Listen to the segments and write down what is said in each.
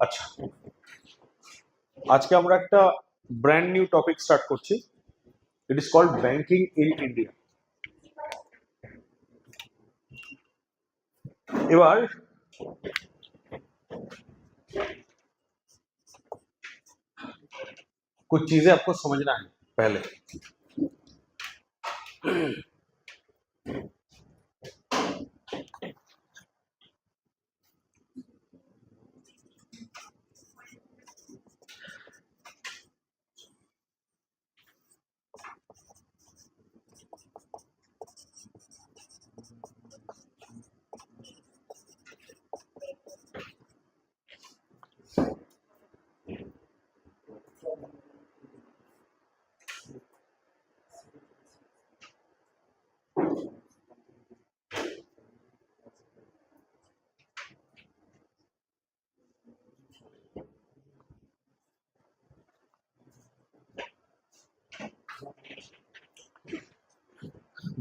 আচ্ছা, আজকে আমরা একটা ব্র্যান্ড নিউ টপিক স্টার্ট করছি। It is called banking in India. এবার कुछ चीजें आपको समझना है पहले।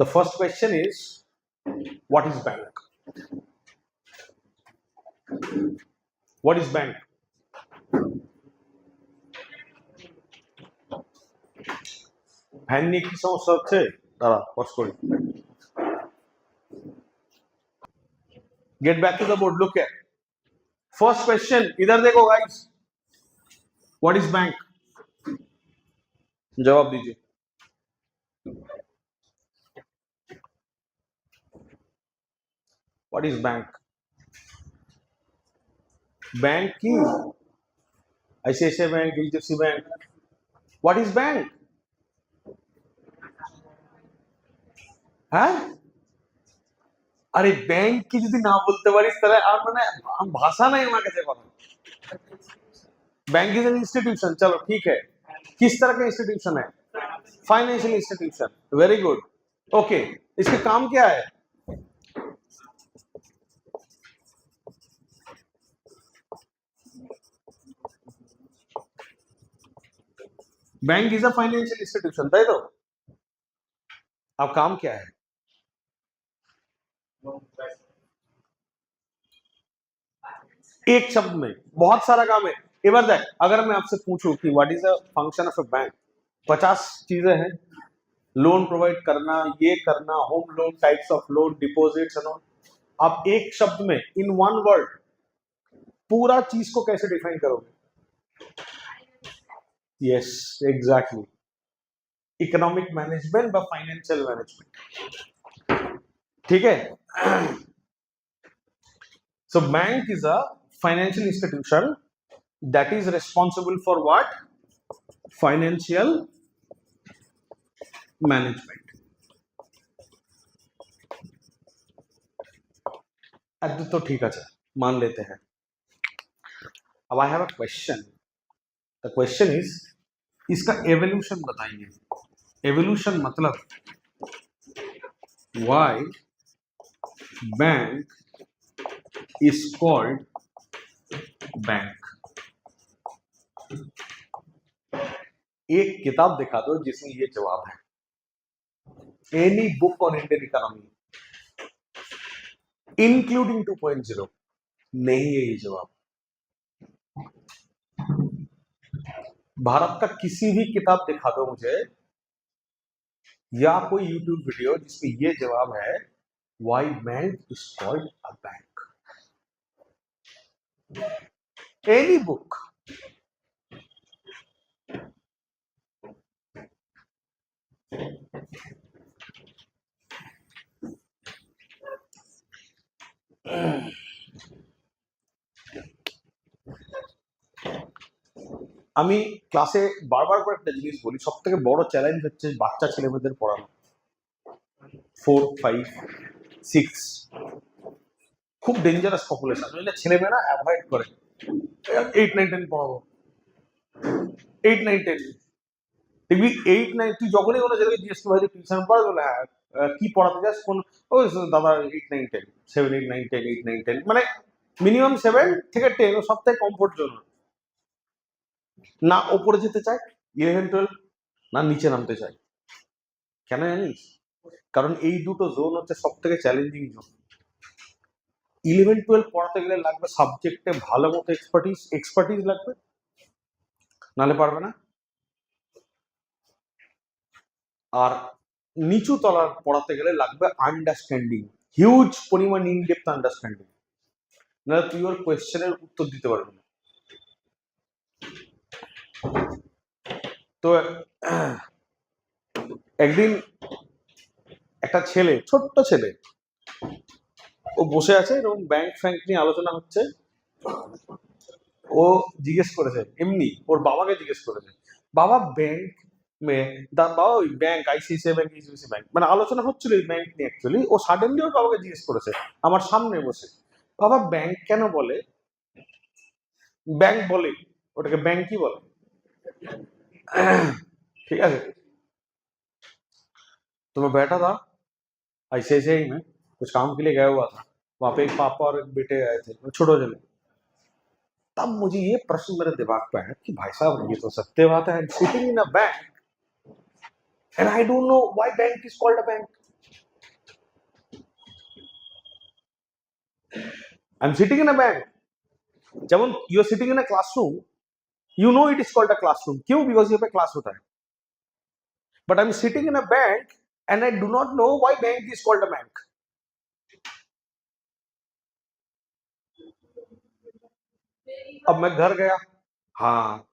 The first question is, what is bank? What is bank? Fan নিয়ে কি সমস্যা হচ্ছে? দাঁড়া, পজ করি। Get back to the board. Look here. First question. इधर देखो guys. What is bank? जवाब दीजिए। What is bank? बैंक की ICICI bank, HDFC bank. What is bank? হ্যাঁ, আরে ব্যাংক কি যদি না বলতে পারিস তাহলে আর মানে ভাষা নাই আমার কাছে কথা। Bank is an institution. चलो ठीक है, किस तरह का इंस्टीट्यूशन है? Financial institution. Very good. Okay, इसके काम क्या है? Bank is a financial institution, ताई तो अब काम क्या है? एक शब्द में बहुत सारा काम है। एक बार देख, अगर मैं आपसे पूछूं कि what is the function of a bank, 50 चीजें हैं। लोन प्रोवाइड करना, ये करना, home loan, types of loan, deposits and all. आप एक शब्द में, इन वन वर्ड, पूरा चीज को कैसे डिफाइन करोगे? यस, एग्जैक्टली, इकोनॉमिक मैनेजमेंट व फाइनेंशियल मैनेजमेंट। ठीक है। So bank is a financial institution that is responsible for what? Financial management. तो ठीक है, मान लेते हैं। अब I have a question. The question is, इसका एवोल्यूशन बताइए। एवोल्यूशन मतलब why bank is called bank। एक किताब दिखा दो जिसमें ये जवाब है। Any book on Indian economy including 2.0 नहीं है ये जवाब। भारत का किसी भी किताब दिखा दो मुझे, या कोई यूट्यूब वीडियो जिसमें ये जवाब है, why bank is called a bank. Any book. আমি ক্লাসে বারবার করে একটা জিনিস বলি, সব থেকে বড় চ্যালেঞ্জ হচ্ছে বাচ্চা ছেলেমেয়েদের পড়ানো। 4, 5, 6 খুব ডেঞ্জারাস পপুলেশন। ছেলেমেয়েরা অ্যাভয়েড করে 8, 9, 10 পড়াবো। 8, 9, 10 দেখবি 8, 9, তুই যখনই কোনো ছেলেকে জিজ্ঞেস করবি ভাই টিউশন পড়া, বলে হ্যাঁ, কি পড়াতে চাস, কোন, ও দাদা 8, 9, 10, 7, 8, 9, 10, 8, 9, 10, মানে মিনিমাম 7 থেকে 10 ও সব থেকে কমফোর্ট জোন। না ওপরে যেতে চায় 11, 12, না নিচে নামতে চায়। কেন জানিস? কারণ এই দুটো জোন হচ্ছে সব থেকে চ্যালেঞ্জিং জোন। 11-12 পড়াতে গেলে লাগবে সাবজেক্টে ভালো মতো এক্সপার্টিস লাগবে, নালে পারবে না। আর নিচু তলার পড়াতে গেলে লাগবে আন্ডারস্ট্যান্ডিং, হিউজ পরিমাণ ইনডেপথ আন্ডারস্ট্যান্ডিং, নাহলে তুই ওর কোয়েশ্চেনের উত্তর দিতে পারবি না। তো একদিন একটা ছেলে, ছোট্ট ছেলে, ও বসে আছে, এরকম ব্যাংক ফ্যাংক নিয়ে আলোচনা হচ্ছে। ও জিজ্ঞেস করেছে, এমনি ওর বাবাকে জিজ্ঞেস করেছে, বাবা ব্যাংক বাবা ওই bank ICICI bank, HDFC bank, মানে আলোচনা হচ্ছিল এই ব্যাংক নিয়ে অ্যাকচুয়ালি। ও সাডেনলি ওর বাবাকে জিজ্ঞেস করেছে আমার সামনে বসে, বাবা ব্যাংক কেন বলে? ব্যাংক বলে, ওটাকে ব্যাংকই বলে, ठीक है। तो मैं बैठा था आईसीआईसीआई में, कुछ काम के लिए गया हुआ था, वहां पे एक पापा और एक बेटे आए थे, छोटे जने। तब मुझे ये प्रश्न मेरे दिमाग पे आया कि भाई साहब ये तो सत्य बात है, sitting in a bank and I don't know why bank is called a bank. I am sitting in a bank, যেমন you are sitting in a classroom, you know it is called a classroom, क्यों? because यहाँ पे class होता है। but I'm sitting in a bank and I do not know why bank is called a bank। अब मैं घर गया, हाँ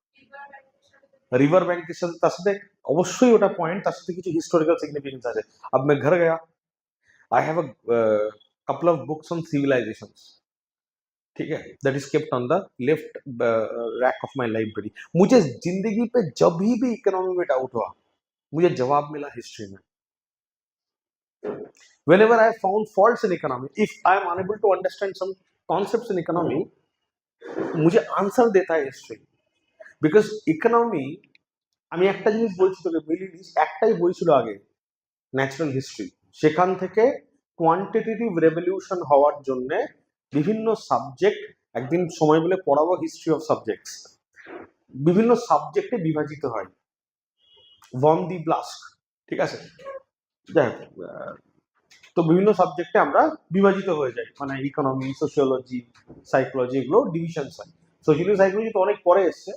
रिवर बैंक के साथ তার সাথে অবশ্যই ওটা পয়েন্ট, তার সাথে কিছু হিস্টোরিক্যাল সিগনিফিকেন্স আছে। अब मैं घर गया, I have a couple of books on civilizations, ठीक है, that is kept on the left rack of my library। मुझे जिंदगी पे जब भी इकोनॉमी में डाउट हुआ, मुझे जवाब मिला हिस्ट्री में। whenever I found faults in economy, if I am unable to understand some concepts in economy, मुझे आंसर देता है हिस्ट्री। বিকজ ইকোনমি, আমি একটা জিনিস বলছি তোকে মিলিনিস, একটাই বই ছিল আগে ন্যাচারাল হিস্ট্রি, সেখান থেকে কোয়ান্টিটেটিভ রেভলিউশন হওয়ার জন্য বিভিন্ন সাবজেক্ট, একদিন সময় বলে পড়াবো হিস্ট্রি অফ সাবজেক্টস, বিভিন্ন সাবজেক্টে বিভাজিত হয়, ভন দি ব্লাস্ক, ঠিক আছে। যাই হোক, তো বিভিন্ন সাবজেক্টে আমরা বিভাজিত হয়ে যাই, মানে ইকোনমি, সোশিওলজি, সাইকোলজি, এগুলো ডিভিশনস হয়। সোশিওলজি সাইকোলজি তো অনেক পরে এসছে,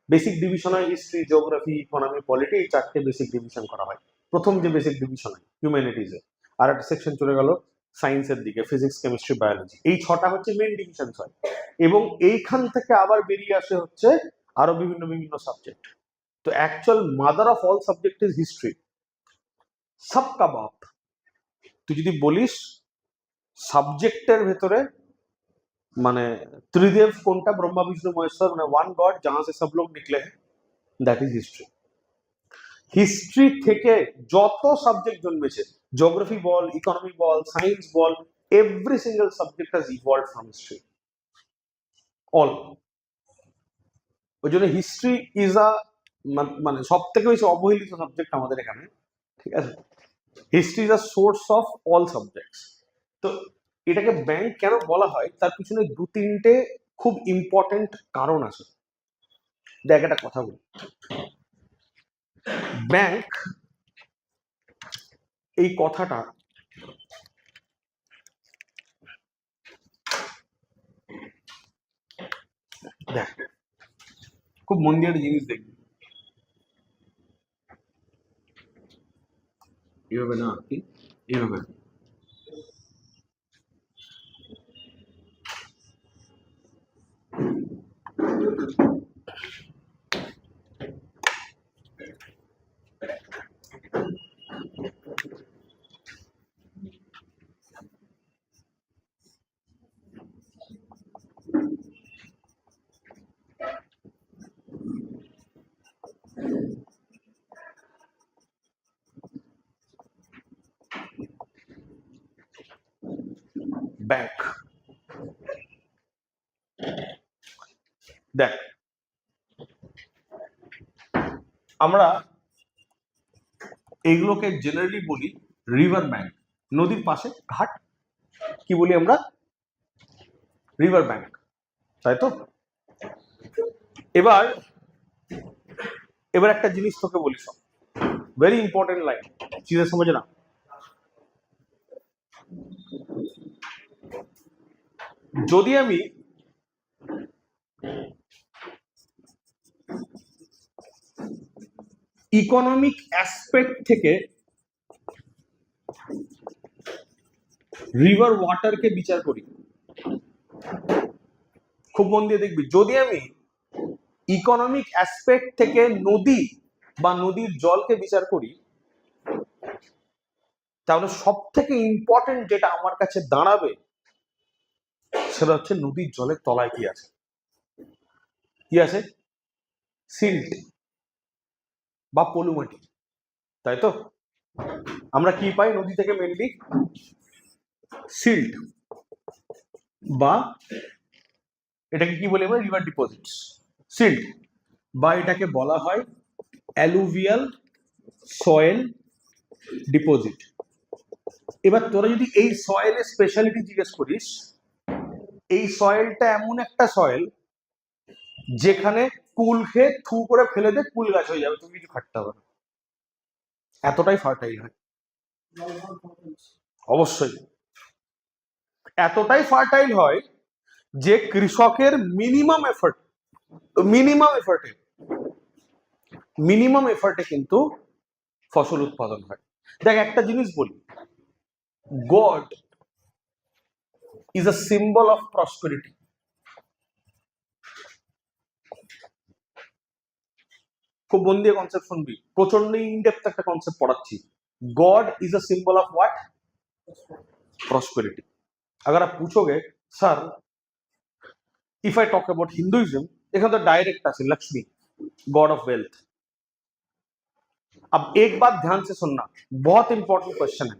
বেসিক ডিভিশন হয় হিস্ট্রি, জিওগ্রাফি, ইকোনমি, পলিটি, এই চারটে বেসিক ডিভিশন করা হয়। প্রথম যে বেসিক ডিভিশন হয় হিউম্যানিটিজে, আর একটা সেকশন চলে গেল সায়েন্সের দিকে, ফিজিক্স, কেমিস্ট্রি, বায়োলজি, এই ছটা হচ্ছে মেন ডিভিশন হয়। এবং এইখান থেকে আবার বেরিয়ে আসে হচ্ছে আরো বিভিন্ন বিভিন্ন সাবজেক্ট। তো actual mother of all subject is history, সবকা বাপ। তুই যদি বলিস সাবজেক্টের ভেতরে মানে ত্রিদেব কোনটা, ব্রহ্মা বিষ্ণু মহেশ্বর, মানে ওয়ান গড जहां से सब लोग निकले हैं, দ্যাট ইজ হিস্ট্রি। হিস্ট্রি থেকে যত সাবজেক্ট জন্মেছে, geography ball, economy ball, science ball, every single subject has evolved from history, all. ওই জন্য হিস্ট্রি ইজ আ মানে সব থেকে বেশি অবহেলিত সাবজেক্ট আমাদের এখানে, ঠিক আছে। History is a source of all subjects. তো এটাকে ব্যাংক কেন বলা হয়, তার পিছনে দু তিনটে খুব ইম্পর্টেন্ট কারণ আছে। দেখ একটা কথা বলি, ব্যাংক এই কথাটা দেখ, খুব মন দিয়ে একটা জিনিস দেখবি, এইভাবে না কি, এইভাবে ব্যাংক। দেখ আমরা এইগুলোকে জেনারেলি বলি রিভার ব্যাংক, নদীর পাশে ঘাট, কি বলি আমরা, রিভার ব্যাংক, তাই তো। এবার এবার একটা জিনিস তোকে বলি, সব वेरी इंपॉर्टेंट लाइन, चीजें समझना। যদি আমি ইকোনমিক অ্যাসপেক্ট থেকে রিভার ওয়াটারকে বিচার করি, খুব মন দিয়ে দেখবি, যদি আমি ইকোনমিক অ্যাসপেক্ট থেকে নদী বা নদীর জলকে বিচার করি, তাহলে সব থেকে ইম্পর্টেন্ট যেটা আমার কাছে দাঁড়াবে সেটা হচ্ছে নদীর জলের তলায় কি আছে। কি আছে? সিল্ট বা পলুমাটি, তাই তো? আমরা কি পাই নদী থেকে? মেনলি সিল্ট, বা এটাকে কি বলি আমরা? River deposits. সিল্ট, বা এটাকে বলা হয় অ্যালুভিয়াল সয়েল ডিপোজিট। এবার তোরা যদি এই সয়েলের স্পেশালিটি জিজ্ঞেস করিস, এই সয়েলটা এমন একটা সয়েল যেখানে কুল খেয়ে থু করে ফেলে দে, কুল গাছ হয়ে যাবে, তুমি কিছু খাটতে হবে না, এতটাই ফার্টাইল হয়। অবশ্যই এতটাই ফার্টাইল হয় যে কৃষকের মিনিমাম এফার্টে কিন্তু ফসল উৎপাদন হয়। দেখ একটা জিনিস বলি, god is a symbol of prosperity. খুব মন দিয়ে কনসেপ্ট শুনবি, প্রচন্ড ইনডেপথ একটা কনসেপ্ট পড়াচ্ছি। God is a symbol of what? Prosperity. अगर आप पूछोगे sir if I talk about Hinduism, एखाने तो डायरेक्ट আছে लक्ष्मी, गॉड ऑफ वेल्थ। अब एक बात ध्यान से सुनना, बहुत इंपॉर्टेंट क्वेश्चन है।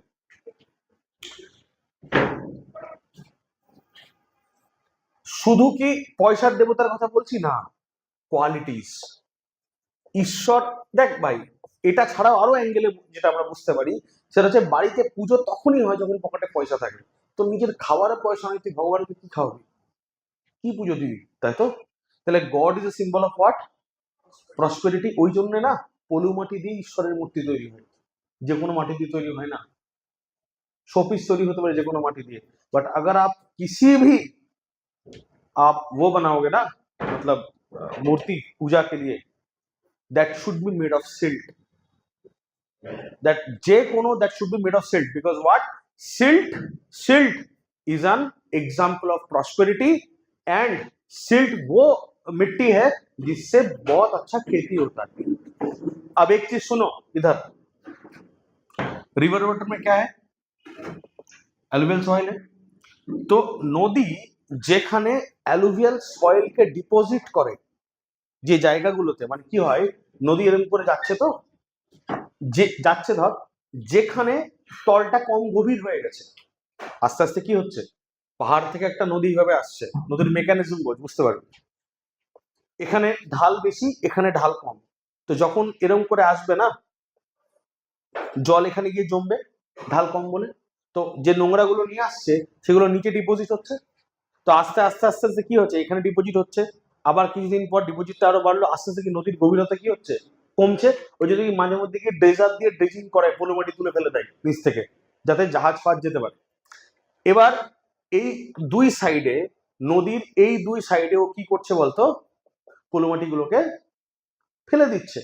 শুধু কি পয়সার দেবতার কথা বলছি না, কোয়ালিটিস। ঈশ্বর, দেখ ভাই, এটা ছাড়াও আরো অ্যাঙ্গেলে যেটা আমরা বুঝতে পারি সেটা হচ্ছে বাড়িতে পুজো তখনই হয় যখন পকেটে পয়সা থাকে। তো নিজের খাবারের পয়সা নেই, তুই ভগবানকে কি খাওয়াবি, কি পুজো দিবি, তাই তো? তাহলে god is a symbol of what? Prosperity. ওই জন্য না পলু মাটি দিয়ে ঈশ্বরের মূর্তি তৈরি হয়, যে কোনো মাটি দিয়ে তৈরি হয় না। शोपीस तैयारी होते पारे जेकोनो माटी दिए, बट अगर आप किसी भी आप वो बनाओगे ना, मतलब मूर्ति पूजा के लिए, that should be made of silt, that that should be made of silt, because what? Silt is an example of prosperity, and silt वो मिट्टी है जिससे बहुत अच्छा खेती होता है। अब एक चीज सुनो, इधर रिवर वाटर में क्या है? Alluvial soil. তো নদী যেখানে অ্যালুভিয়াল সয়েলকে ডিপোজিট করে, যে জায়গাগুলোতে মানে কি হয়, নদী এরকম করে যাচ্ছে, তো যে যাচ্ছে ধর যেখানে তলটা কম গভীর হয়ে গেছে, আস্তে আস্তে কি হচ্ছে, পাহাড় থেকে একটা নদী এইভাবে আসছে, নদীর মেকানিজম বুঝতে পারবে, এখানে ঢাল বেশি, এখানে ঢাল কম। তো যখন এরকম করে আসবে না, জল এখানে গিয়ে জমবে ঢাল কম বলে, তো যে নোংরা গুলো নিয়ে আসছে সেগুলো নিচে ডিপোজিট হচ্ছে। তো আস্তে আস্তে আস্তে আস্তে কি হচ্ছে, এখানে ডিপোজিট হচ্ছে, আবার কিছুদিন পর ডিপোজিটটা আরো বাড়লো, আস্তে আস্তে কি নদীর গভীরতা কি হচ্ছে, কমছে। ওই যদি মাঝে মধ্যে গিয়ে ড্রেজার দিয়ে ড্রেজিং করে, পলু মাটি তুলে ফেলে দেয় নিচ থেকে, যাতে জাহাজ ফাজ যেতে পারে। এবার এই দুই সাইডে, নদীর এই দুই সাইডে ও কি করছে বলতো, পলু মাটি গুলোকে ফেলে দিচ্ছে,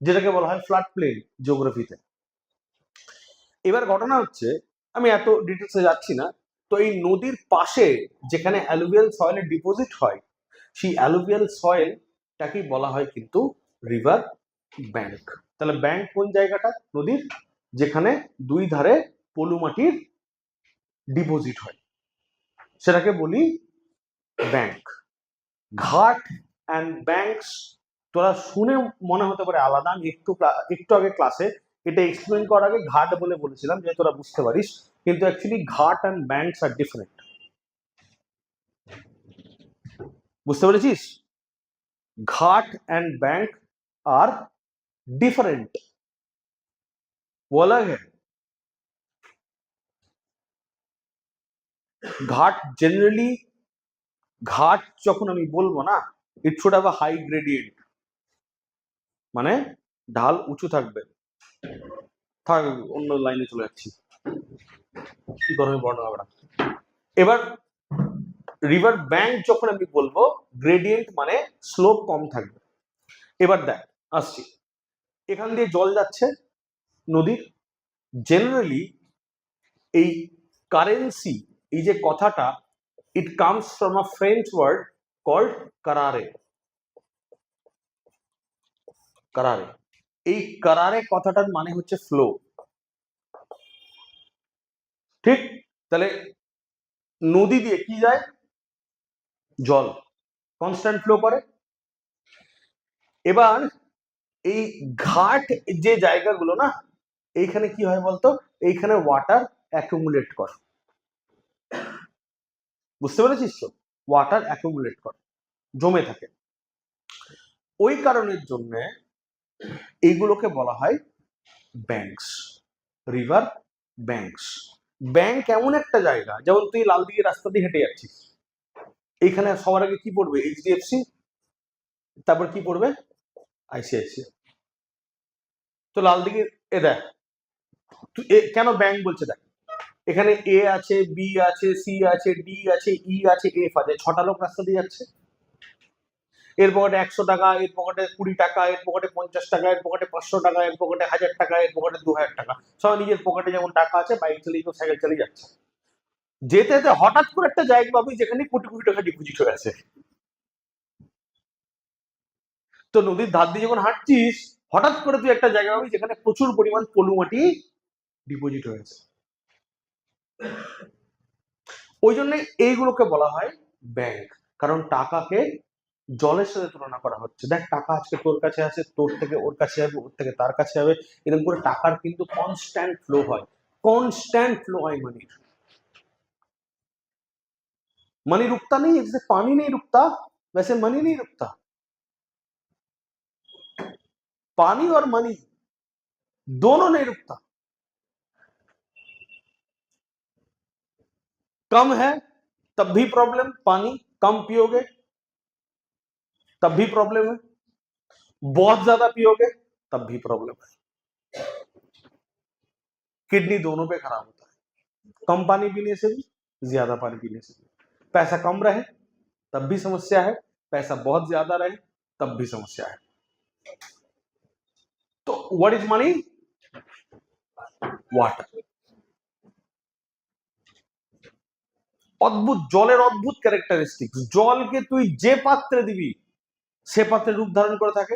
যেটাকে বলা হয় ফ্লাড প্লেন জিওগ্রাফিতে। এবার ঘটনা হচ্ছে, আমি এত ডিটেলসে যাচ্ছি না, তো এই নদীর পাশে যেখানে অ্যালুভিয়াল সয়েলের ডিপোজিট হয়, সেই অ্যালুভিয়াল সয়েলটাকেই বলা হয় কিন্তু রিভার ব্যাংক। তাহলে ব্যাংক কোন জায়গাটা নদীর, যেখানে দুই ধারে পলু মাটির ডিপোজিট হয়, সেটাকে বলি ব্যাংক। ঘাট অ্যান্ড ব্যাংকস তোরা শুনে মনে হতে পারে আলাদা, আমি একটু আগে ক্লাসে এটা এক্সপ্লেন করার আগে ঘাট বলে বলেছিলাম যে তোরা বুঝতে পারিস, কিন্তু অ্যাকচুয়ালি ঘাট অ্যান্ড ব্যাংকস আর ডিফারেন্ট। বুঝতে পেরেছিস? ঘাট অ্যান্ড ব্যাংক আর ডিফারেন্ট, वो अलग है। ঘাট জেনারেলি, ঘাট যখন আমি বলবো না, it should have a high gradient, মানে ঢাল উঁচু থাকবে। থাক, অন্য লাইনে চলে যাচ্ছি, কি গরমে বর্ণ হবে না। এবার রিভার ব্যাংক যখন আমি বলবো গ্রেডিয়েন্ট মানে স্লোপ কম থাকবে। এবার দেখ আসছি, এখান দিয়ে জল যাচ্ছে নদীর। জেনারেলি এই কারেন্সি, এই যে কথাটা, it comes from a French word called কারারে। কারারে, এই কারারে কথাটার মানে হচ্ছে ফ্লো। ঠিক, তাহলে নদী দিয়ে কি যায়? জল কনস্ট্যান্ট ফ্লো করে। এবার এই ঘাট যে জায়গাগুলো না, এইখানে কি হয় বলতো, এইখানে ওয়াটার অ্যাকুমুলেট করে। বুঝতে পেরেছিস তো? ওয়াটার অ্যাকুমুলেট করে, জমে থাকে। ওই কারণের জন্য এইগুলোকে বলা হয় ব্যাংকস, রিভার ব্যাংকস। ব্যাংক এমন একটা জায়গা, যেমন তুই লাল দিকে রাস্তা দিয়ে হেঁটে যাচ্ছিস, এইখানে সবার আগে কি পড়বে? এইচডিএফসি, তারপর কি পড়বে? আইসিআইসি। তো লাল দিকে এ দেখ, তুই কেন ব্যাংক বলছে দেখ, এখানে এ আছে, বি আছে, সি আছে, ডি আছে, ই আছে, এফ আছে, 6টা লোক রাস্তা দিয়ে যাচ্ছে। এর পকেটে 100 টাকা, এর পকেটে 20 টাকা, এর পকেটে 50 টাকা, এর পকেটে 500 টাকা, এর পকেটে 1000 টাকা, এর পকেটে 2000 টাকা। সবাই নিজের পকেটে যেমন টাকা আছে, বাইক চালিয়ে কেউ সাইকেল চালিয়ে যাচ্ছে। যেতে যেতে হঠাৎ করে একটা জায়গা পাবি যেখানে কোটি কোটি টাকা ডিপোজিট হয়ে আছে। তো নদীর ধার দিয়ে যখন হাঁটছিস, হঠাৎ করে তুই একটা জায়গা পাবি যেখানে প্রচুর পরিমাণ পলু মাটি ডিপোজিট হয়েছে। ওই জন্য এইগুলোকে বলা হয় ব্যাংক, কারণ টাকাকে জলের সাথে তুলনা করা হচ্ছে। দেখ, টাকা আজকে তোর কাছে আছে, তোর থেকে ওর কাছে যাবে, ওর থেকে তার কাছে যাবে, এরকম করে টাকার কিন্তু কনস্ট্যান্ট ফ্লো হয়। कॉन्स्टेंट फ्लो है मनी। मनी रुकता नहीं है, जैसे पानी नहीं रुकता वैसे मनी नहीं रुकता। पानी और मनी दोनों नहीं रुकता। कम है तब भी प्रॉब्लम, पानी कम पियोगे तब भी प्रॉब्लम है, बहुत ज्यादा पियोगे तब भी प्रॉब्लम है। किडनी दोनों पे खराब होता है, कम पानी पीने से भी, ज्यादा पानी पीने से भी। पैसा कम रहे तब भी समस्या है, पैसा बहुत ज्यादा रहे तब भी समस्या है। तो व्हाट इज मनी? वाटर। অদ্ভুত জলের অদ্ভুত ক্যারেক্টারিস্টিক। জলকে তুই যে পাত্রে দিবি সে পাত্রে রূপ ধারণ করে থাকে।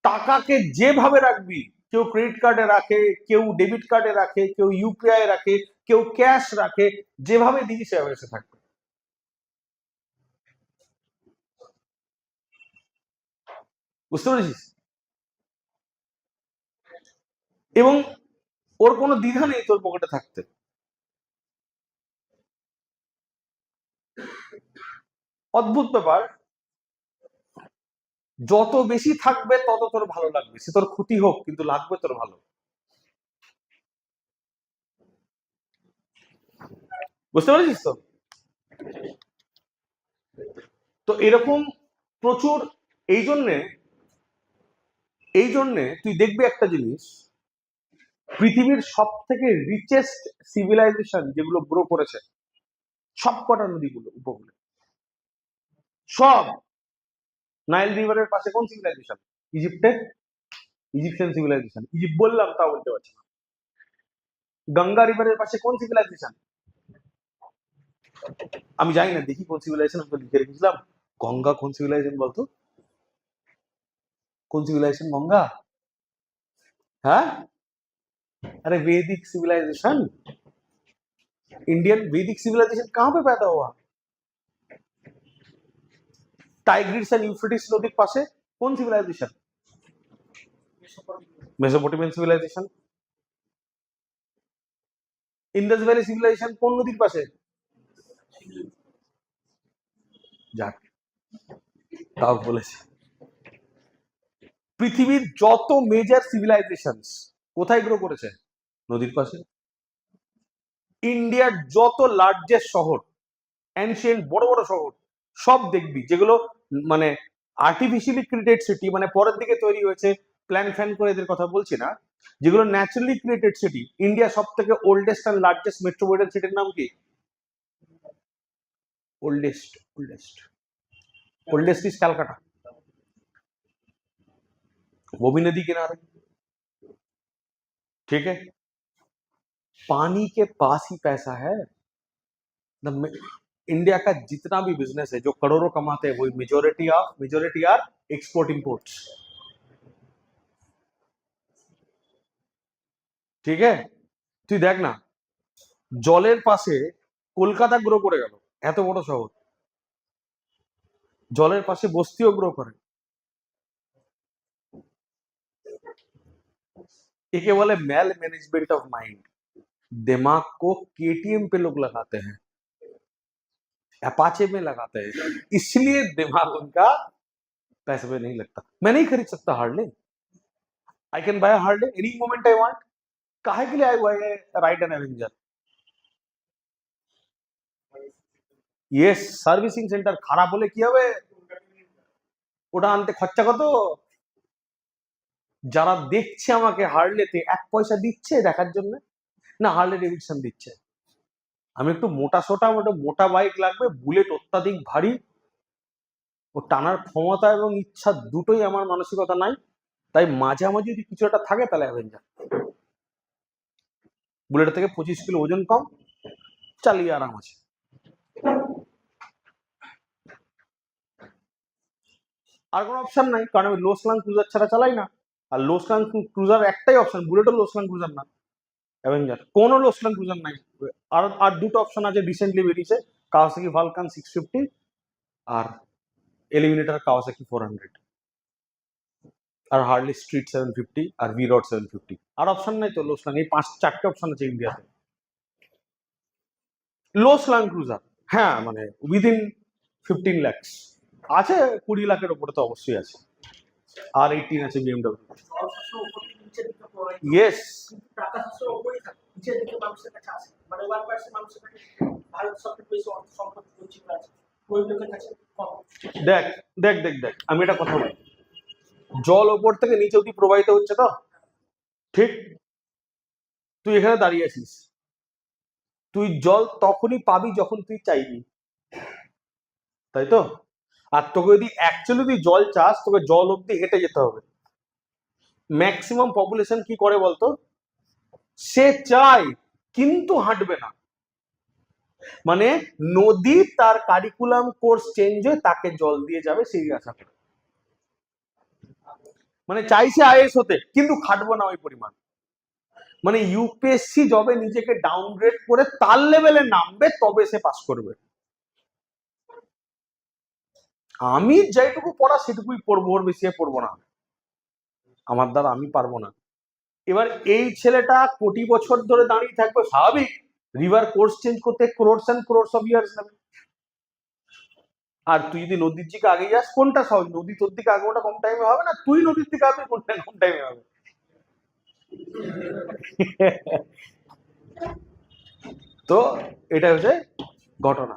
টাকাকে যেভাবে রাখবি, কেউ ক্রেডিট কার্ডে রাখে, কেউ ডেবিট কার্ডে রাখে, কেউ ইউপিআই রাখে, কেউ ক্যাশ রাখে, যেভাবে দিবি সেভাবে এসে থাকবে। বুঝতে পেরেছিস? এবং ওর কোনো দ্বিধা নেই তোর পকেটে থাকতে। অদ্ভুত ব্যাপার। যত বেশি থাকবে তত তোর ভালো লাগবে, সে তোর ক্ষতি হোক কিন্তু লাগবে তোর ভালো। বুঝতে পেরেছিস তো? তো এরকম প্রচুর। এই জন্যে তুই দেখবি একটা জিনিস, পৃথিবীর সব থেকে রিচেস্ট সিভিলাইজেশন যেগুলো গ্রো করেছে সব কটা নদীগুলো উপকূলে, সব। নাইল রিভারের পাশে কোন সিভিলাইজেশন? ইজিপ্টের ইজিপশিয়ান সিভিলাইজেশন। ইজিপ্ট বললাম তা বলতে পারছি না। গঙ্গা রিভারের পাশে কোন সিভিলাইজেশন? আমি জানি না, দেখি কোন সিভিলাইজেশন, আমি তো লিখে রেখেছিলাম। গঙ্গা কোন সিভিলাইজেশন বলতো? কোন সিভিलाइजेशन गंगा? हाँ, अरे वैदिक सिविलाइजेशन। इंडियन वैदिक सिविलाइजेशन कहाँ पे पैदा हुआ? टाइग्रिस एंड यूफ्रेटिस नदी के पासे कौन civilisation? Mesopotamian civilisation. Indus valley civilisation कौन नदी के पासे? যাক, তাও বলেছে। পৃথিবীর যত মেজর সিভিলাইজেশনস কোথায় গ্রো করেছে? নদীর পাশে। ইন্ডিয়ার যত লার্জেস্ট শহর, অ্যানশিয়েন্ট বড় বড় শহর, সব দেখবি যেগুলো মানে আর্টিফিশিয়ালি ক্রিয়েটেড সিটি, মানে পরের দিকে তৈরি হয়েছে, প্ল্যান ফ্যান করে এদের কথা বলছি না, যেগুলো ন্যাচারালি ক্রিয়েটেড সিটি। ইন্ডিয়া সব থেকে ওল্ডেস্ট অ্যান্ড লার্জেস্ট মেট্রোপলিটন সিটির নাম কি? ओल्डेस्ट इज कलकत्ता, वो भी नदी किनारे, ठीक है। पानी के पास ही पैसा है। इंडिया का जितना भी बिजनेस है, जो करोड़ों कमाते हैं, वो मेजोरिटी आर एक्सपोर्ट इम्पोर्ट्स, ঠিক আছে। তুই দেখ না, জলের পাশে কলকাতা গ্রো করে গেল, এত বড় শহর, জলের পাশে বস্তিও গ্রো করে। একে বলে मैल मैनेजमेंट ऑफ माइंड। दिमाग को केटीएम पे लोग लगाते हैं, अपाचे में लगाते हैं, इसलिए दिमाग उनका पैसे पे नहीं लगता। मैं नहीं खरीद सकता Harley, I can buy Harley any moment I want. काहे के लिए I why ride an Avenger? Yes, servicing centre খারাপ হলে কি হবে? ওটা আনতে খরচা কত? যারা দেখছে আমাকে হার্লেতে, 1 পয়সা দিচ্ছে দেখার জন্য? না, হার্লে ডেভিডসন দিচ্ছে। আমি একটু মোটা সোটা, মোটা বাইক লাগবে, বুলেট অত্যাধিক ভারী, ও টানার ক্ষমতা এবং ইচ্ছা দুটোই আমার মানসিকতা নাই। তাই মাঝামাঝি যদি কিছু একটা থাকে তাহলে অ্যাভেঞ্জার। বুলেট থেকে 25 কিলো ওজন কম, চালিয়ে আরাম আছে। আর কোনো অপশন নাই, কারণ আমি লো স্লাং ক্রুজার ছাড়া চালাই না। আর লো স্লাং ক্রুজার একটাই অপশন, বুলেটও লো স্লাং ক্রুজার না, অ্যাভেঞ্জার কোনো লো স্লাং ক্রুজার নাই। আর দুটো অপশন আছে রিসেন্টলি বেরিয়েছে, কাওয়াসাকি ভালকান 650 আর এলিমিনেটর কাওয়াসাকি 400, আর হার্লি স্ট্রিট 750 আর ভি রড 750। আর অপশন নাই তো লো স্লাং, এই 4টে অপশন আছে ইন্ডিয়াতে লো স্লাং ক্রুজার। হ্যাঁ, মানে উইদিন 15 lakhs আছে, 20 লাখের উপরে তো অবশ্যই আছে। আর 18 আছে বিএমডব্লিউ। ইয়েস, দেখ দেখ দেখ দেখ, আমি একটা কথা বলি, জল ওপর থেকে নিচে অব্দি প্রবাহিত হচ্ছে তো, ঠিক? তুই এখানে দাঁড়িয়ে আছিস, তুই জল তখনই পাবি যখন তুই চাইবি, তাই তো? আর তোকে যদি অ্যাকচুয়ালি তুই জল চাস, তোকে জল অব্দি হেঁটে যেতে হবে। ম্যাক্সিমাম পপুলেশন কি করে বলতো? সে চায় কিন্তু হাঁটবে না। মানে নদী তার কারিকুলাম কোর্স চেঞ্জ হয়ে তাকে জল দিয়ে যাবে সেই আশা করে, মানে চাইছে আইএস হতে কিন্তু খাটবো না ওই পরিমাণ। মানে ইউপিএসসি জবে নিজেকে ডাউনগ্রেড করে তার লেভেলে নামবে তবে সে পাস করবে। আমি যেটুকু পড়া সেটুকুই পড়বো, ওর বেশি পড়বো না, আমার দ্বারা আমি পারবো না। এবার এই ছেলেটা কোটি বছর ধরে দাঁড়িয়ে থাকবে, স্বাভাবিক, রিভার কোর্স চেঞ্জ করতে crores and crores of years নেবে। আর তুই যদি নদীর দিকে আগে যাস, কোনটা সহজ? নদী তোর দিকে আগে ওটা কম টাইমে হবে না, তুই নদীর দিকে আগে কোনটা কম টাইমে হবে? তো এটা হচ্ছে ঘটনা।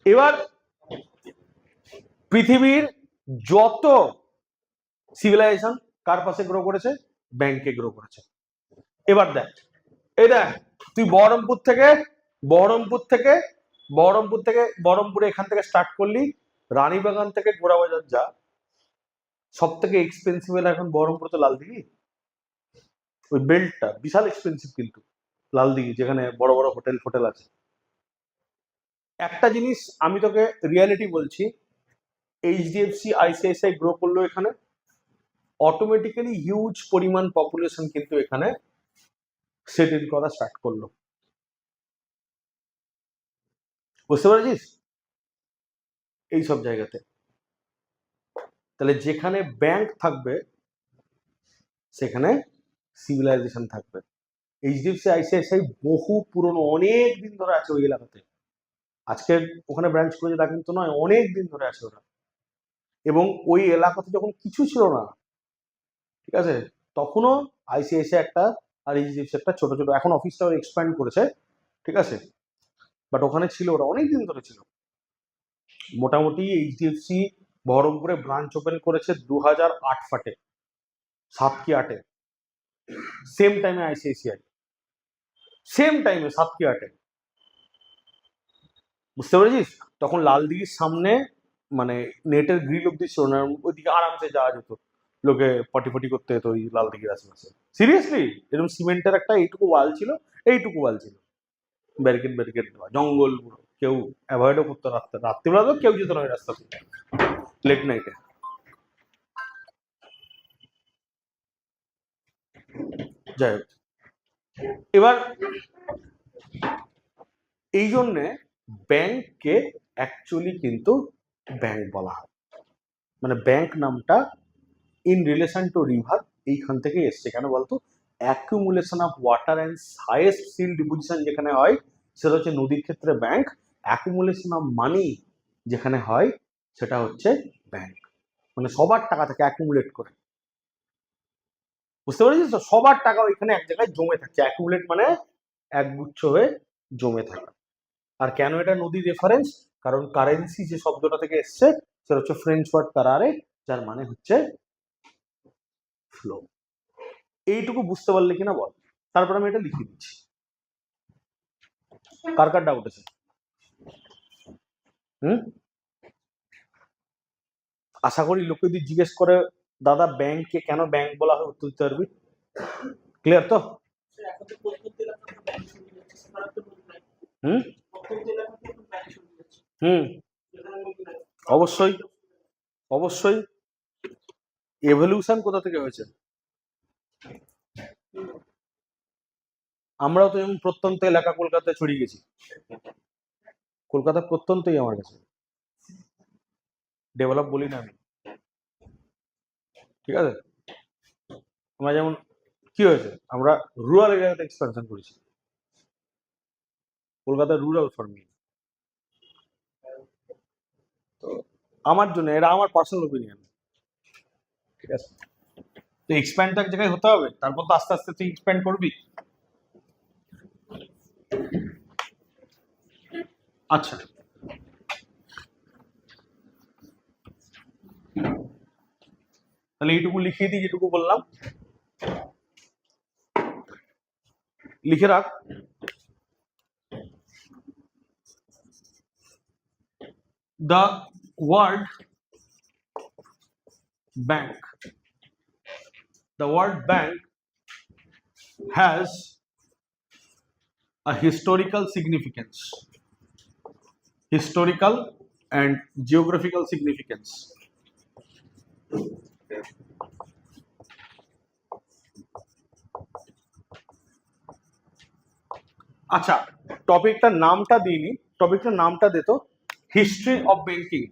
এবার পৃথিবীর যত সিভিলাইজেশন কার পাশে গ্রো করেছে? ব্যাংকে গ্রো করেছে। এবার দেখ, এই দেখ, তুই বহরমপুরে এখান থেকে স্টার্ট করলি, রানীবাগান থেকে গোড়াবাজার যা, সব থেকে এক্সপেন্সিভ এখন বহরমপুর তো লালদিঘি। ওই বেল্টটা বিশাল এক্সপেন্সিভ কিন্তু, লালদিঘি, যেখানে বড় বড় হোটেল আছে। একটা জিনিস আমি তোকে রিয়ালিটি বলছি, এইচডিএফসি আইসিআইসিআই গ্রো করলো এখানে, অটোমেটিক্যালি হিউজ পরিমাণ পপুলেশন কিন্তু এখানে সেটেল করা স্টার্ট করলো। বুঝতে পারছিস? এইসব জায়গাতে তাহলে যেখানে ব্যাংক থাকবে সেখানে সিভিলাইজেশন থাকবে। এইচডিএফসি আইসিআইসিআই বহু পুরনো, অনেক দিন ধরে আছে ওই এলাকাতে। আজকে ওখানে ব্রাঞ্চ করেছে তা কিন্তু নয়, অনেক দিন ধরে আছে ওরা। এবং ওই এলাকাতে যখন কিছু ছিল না, ঠিক আছে, তখনও আইসিআইসিআই একটা আর এইচডিএফসি একটা ছোট ছোট, এখন অফিসটা এক্সপ্যান্ড করেছে, ঠিক আছে, বাট ওখানে ছিল ওরা, অনেক দিন ধরে ছিল। মোটামুটি এইচডিএফসি বহরমপুরে ব্রাঞ্চ ওপেন করেছে 2008 ফাটে, 7 কি 8-এ, সেম টাইমে আইসিআইসিআই, সেম টাইমে 7 কি 8-এ। বুঝতে পেরেছিস? তখন লাল দিঘির সামনে মানে নেটের গ্রিল অব্দি ছিল না, ওইদিকে আরামসে যাওয়া যেত, লোকে পটি ফটি করতে যেত ওই লাল দিঘির আশেপাশে। সিরিয়াসলি, এরকম সিমেন্টের একটা এইটুকু ওয়াল ছিল, এইটুকু ওয়াল ছিল, ব্যারিকেড ব্যারিকেড দেওয়া, জঙ্গল পুরো, কেউ অ্যাভয়েডও করতো রাত্রিবেলা তো কেউ যেত না ওই রাস্তাতে লেট নাইটে। যাই হোক, এবার এই জন্যে ব্যাংককে অ্যাকচুয়ালি কিন্তু ব্যাংক বলা হয়, মানে ব্যাংক নামটা ইন রিলেশন টু রিভার এইখান থেকে এসছে। কেন বলতো? Accumulation of water and highest seal deposition যেখানে হয় সেটা হচ্ছে নদীর ক্ষেত্রে ব্যাংক, অ্যাকুমুলেশন অফ মানি যেখানে হয় সেটা হচ্ছে ব্যাংক। মানে সবার টাকা থেকে অ্যাকুমুলেট করে, বুঝতে পেরেছিস তো? সবার টাকা ওইখানে এক জায়গায় জমে থাকছে, অ্যাকুমুলেট মানে একগুচ্ছ হয়ে জমে থাকা। আর কেন এটা নদী রেফারেন্স? কারণ কারেন্সি যে শব্দটা থেকে এসছে সেটা হচ্ছে ফ্রেঞ্চ ওয়ার্ড কারারে, যার মানে হচ্ছে ফ্লো। এইটুকু বুঝতে পারলে কিনা বল, তারপর আমি এটা লিখে দিচ্ছি। কার কার ডাউট আছে? আশা করি লোকে যদি জিজ্ঞেস করে দাদা ব্যাংককে কেন ব্যাংক বলা হয়, উত্তর দিতে পারবি। ক্লিয়ার তো? হুম হুম অবশ্যই অবশ্যই। এভলিউশন কোথা থেকে হয়েছে? আমরাও তো যেমন প্রত্যন্ত এলাকা কলকাতায় ছড়িয়ে গেছি, কলকাতা প্রত্যন্তই আমার কাছে, ডেভেলপ বলি না আমি, ঠিক আছে? আমরা যেমন কি হয়েছে, আমরা রুরাল এরিয়াতে এক্সপেনশন করেছি, কলকাতা রুরাল ফার্মিং। তো আমার জন্য এটা আমার পার্সোনাল ওপিনিয়ন, ঠিক আছে? তো এক্সপ্যান্ড এক জায়গায় হতে হবে, তারপর তো আস্তে আস্তে তুই এক্সপ্যান্ড করবি। আচ্ছা, তাহলে এইটুকু লিখিয়ে দিই যেটুকু বললাম, লিখে রাখ। The word bank, the word bank has a historical significance, historical and geographical significance. আচ্ছা, টপিকটার নামটা দিইনি, টপিকটার নামটা দে তো, history of banking.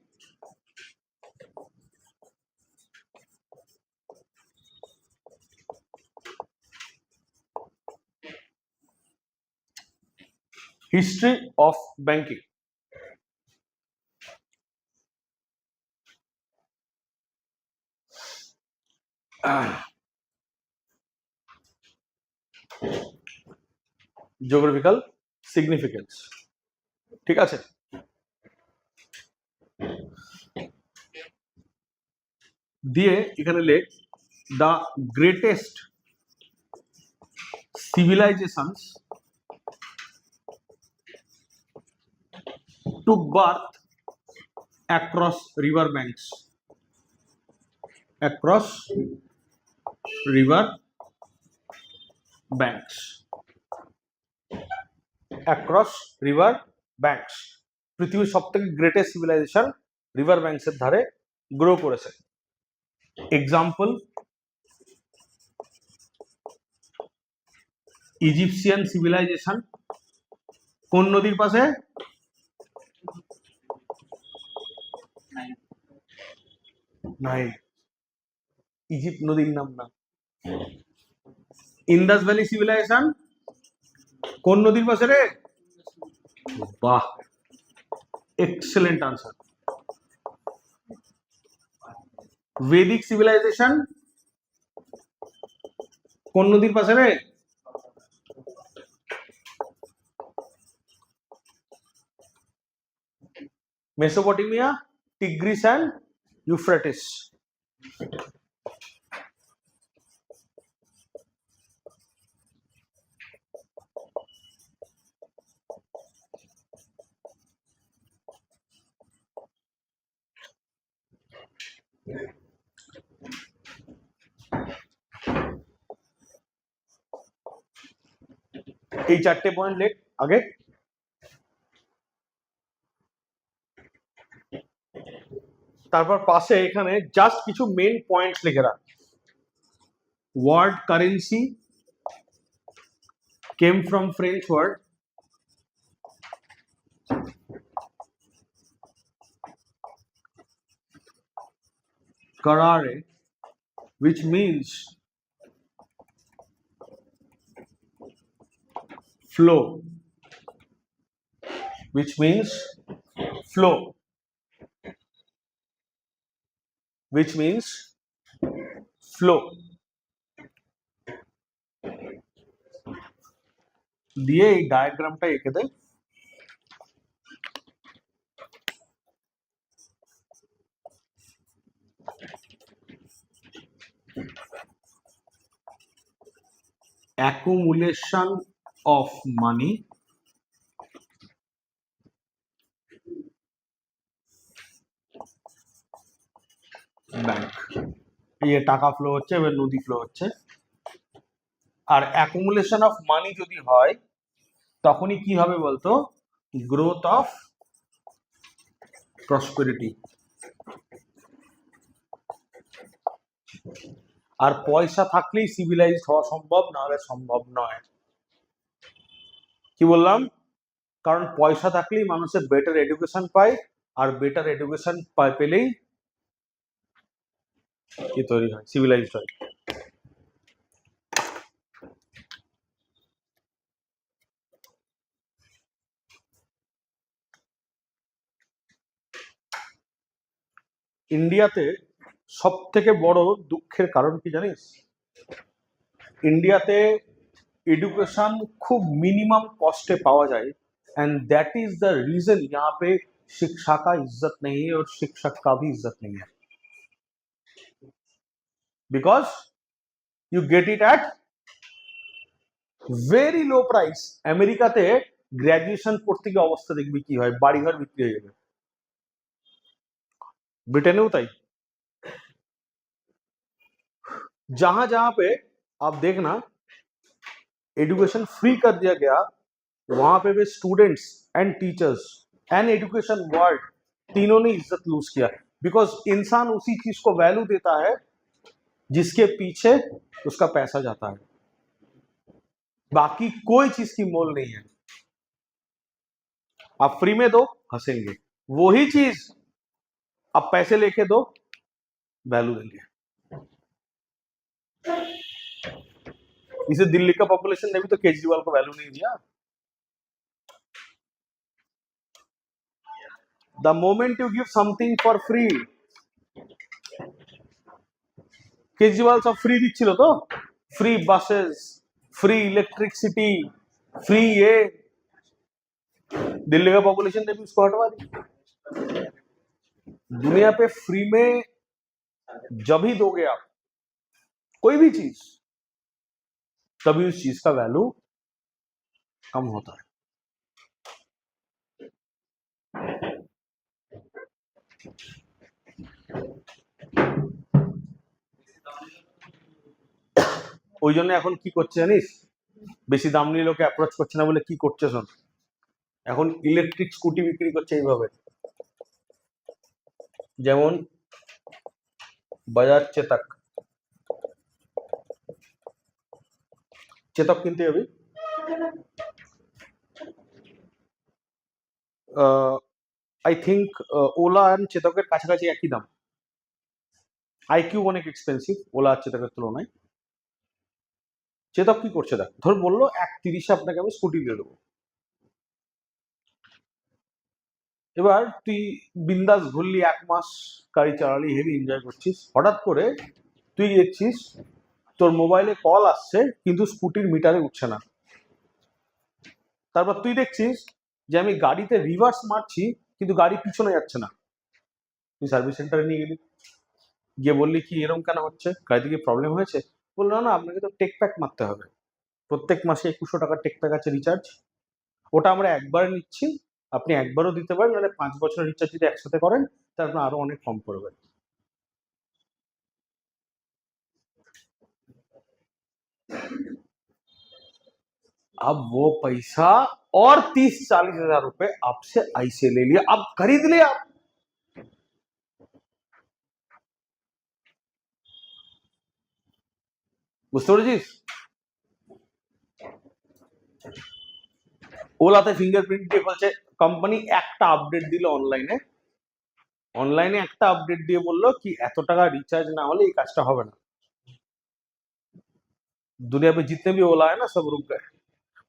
History of banking. Geographical significance, ঠিক আছে? দিয়ে এখানে লেখ the greatest civilizations took birth across river banks, across river banks, across river banks। পৃথিবীর সবথেকে গ্রেটেস্ট সিভিলাইজেশন রিভার ব্যাংকসের ধারে গ্রো করেছে। এক্সাম্পল, ইজিপসিয়ান সিভিলাইজেশন কোন নদীর পাশে? নাই, ইজিপ্ট নদীর নাম না। ইন্দাস ভ্যালি সিভিলাইজেশন কোন নদীর পাশে রে? বাহ, এক্সেলেন্ট আনসার। ভেদিক সিভিলাইজেশন কোন নদীর পাশে রে? Mesopotamia, Tigris and Euphrates. এই চারটে পয়েন্ট লেখ আগে। তারপর পাশে এখানে জাস্ট কিছু মেন পয়েন্টস লিখে রাখ। Word currency came from French word karare, which means flow, which means flow, which means flow. দিয়ে এই ডায়াগ্রামটা এঁকে দেয়। accumulation of money ব্যাংক, এই টাকা ফ্লো হচ্ছে, এবার নদী ফ্লো হচ্ছে। আর অ্যাকুমুলেশন অফ মানি যদি হয় তখনই কি হবে বলতো? Growth of prosperity. আর পয়সা থাকলেই সিভিলাইজড হওয়া সম্ভব, না হলে সম্ভব নয়। কি বললাম? কারণ পয়সা থাকলেই মানুষের বেটার এডুকেশন পায়, আর বেটার এডুকেশন পেলেই কি তৈরি হয়? সিভিলাইজড হয়। ইন্ডিয়াতে সব থেকে বড় দুঃখের কারণ কি জানিস? ইন্ডিয়াতে एडुकेशन खूब मिनिमम कॉस्ट पे पावा जाए, and that is the reason यहाँ पे शिक्षा का इज्जत नहीं है और शिक्षक का भी इज्जत नहीं है, because you get it at very low price. আমেরিকাতে গ্র্যাজুয়েশন করতে গিয়ে অবস্থা দেখবি কি হয়, বাড়িঘর বিক্রি হয়ে যাবে। ब्रिटेनेও তাই। जहां जहां पे आप देखना एजुकेशन फ्री कर दिया गया, वहां पे भी students and teachers and education world तीनों ने इज्जत लूज किया, बिकॉज इंसान उसी चीज को वैल्यू देता है जिसके पीछे उसका पैसा जाता है, बाकी कोई चीज की मोल नहीं है। आप फ्री में दो हंसेंगे, वही चीज आप पैसे लेके दो वैल्यू देंगे। इसे दिल्ली का पॉपुलेशन ने भी तो केजरीवाल को वैल्यू नहीं दिया। The moment you give something for free, Kejriwal सब फ्री दिच्छिलो तो, free buses, free electricity, free ये, दिल्ली का पॉपुलेशन ने भी उसको हटवा दी। दुनिया पे फ्री में जब ही दोगे आप कोई भी चीज, तभी उस चीज का वैल्यू कम होता है। ওই জন্য এখন কি করছে জানিস? বেশি দাম নিয়ে লোকে অ্যাপ্রোচ করছে না বলে কি করছে শোন, এখন ইলেকট্রিক স্কুটি বিক্রি করছে এইভাবে, যেমন বাজাজ চেতক, চেতক কিনতে হবে আই থিঙ্ক ওলা আর চেতকের কাছাকাছি একই দাম। আইকিউ অনেক এক্সপেন্সিভ ওলা আর চেতকের তুলনায়। চেতক কি করছে দেখ, ধর বললো 1.30-এ আপনাকে আমি স্কুটি দিয়ে দেবো। এবার তুই বিন্দাস ঘুরলি, 1 মাস গাড়ি চালালি, হেভি এনজয় করছিস, হঠাৎ করে তুই দেখছিস তোর মোবাইলে কল আসছে কিন্তু স্কুটির মিটারে উঠছে না। তারপর তুই দেখছিস যে আমি গাড়িতে রিভার্স মারছি কিন্তু গাড়ি পিছনে যাচ্ছে না। তুই সার্ভিস সেন্টারে নিয়ে গেলি, গিয়ে বললি কি এরকম কেন হচ্ছে, গাড়িতে কি প্রবলেম হয়েছে? বললো না আপনাকে তো টেক প্যাক মারতে হবে, প্রত্যেক মাসে 2100 টাকার টেক প্যাক আছে রিচার্জ, ওটা আমরা একবার নিচ্ছি, আপনি একবারও দিতে পারেন, নাহলে 5 বছরের রিচার্জ যদি একসাথে করেন তাহলে আপনার আরো অনেক কম পড়বে। अब वो पैसा और 30-40 हजार रुपए आपसे ऐसे ले लिया, अब खरीद लिया। বুঝতে পেরেছিস? ওলাতে ফিঙ্গারপ্রিন্ট দিয়ে বলছে, কোম্পানি একটা আপডেট দিল অনলাইনে, একটা আপডেট দিয়ে বললো কি এত টাকা রিচার্ज না হলে এই কাজটা হবে না। दुनिया में जितने भी ओला है ना सब रुक गए।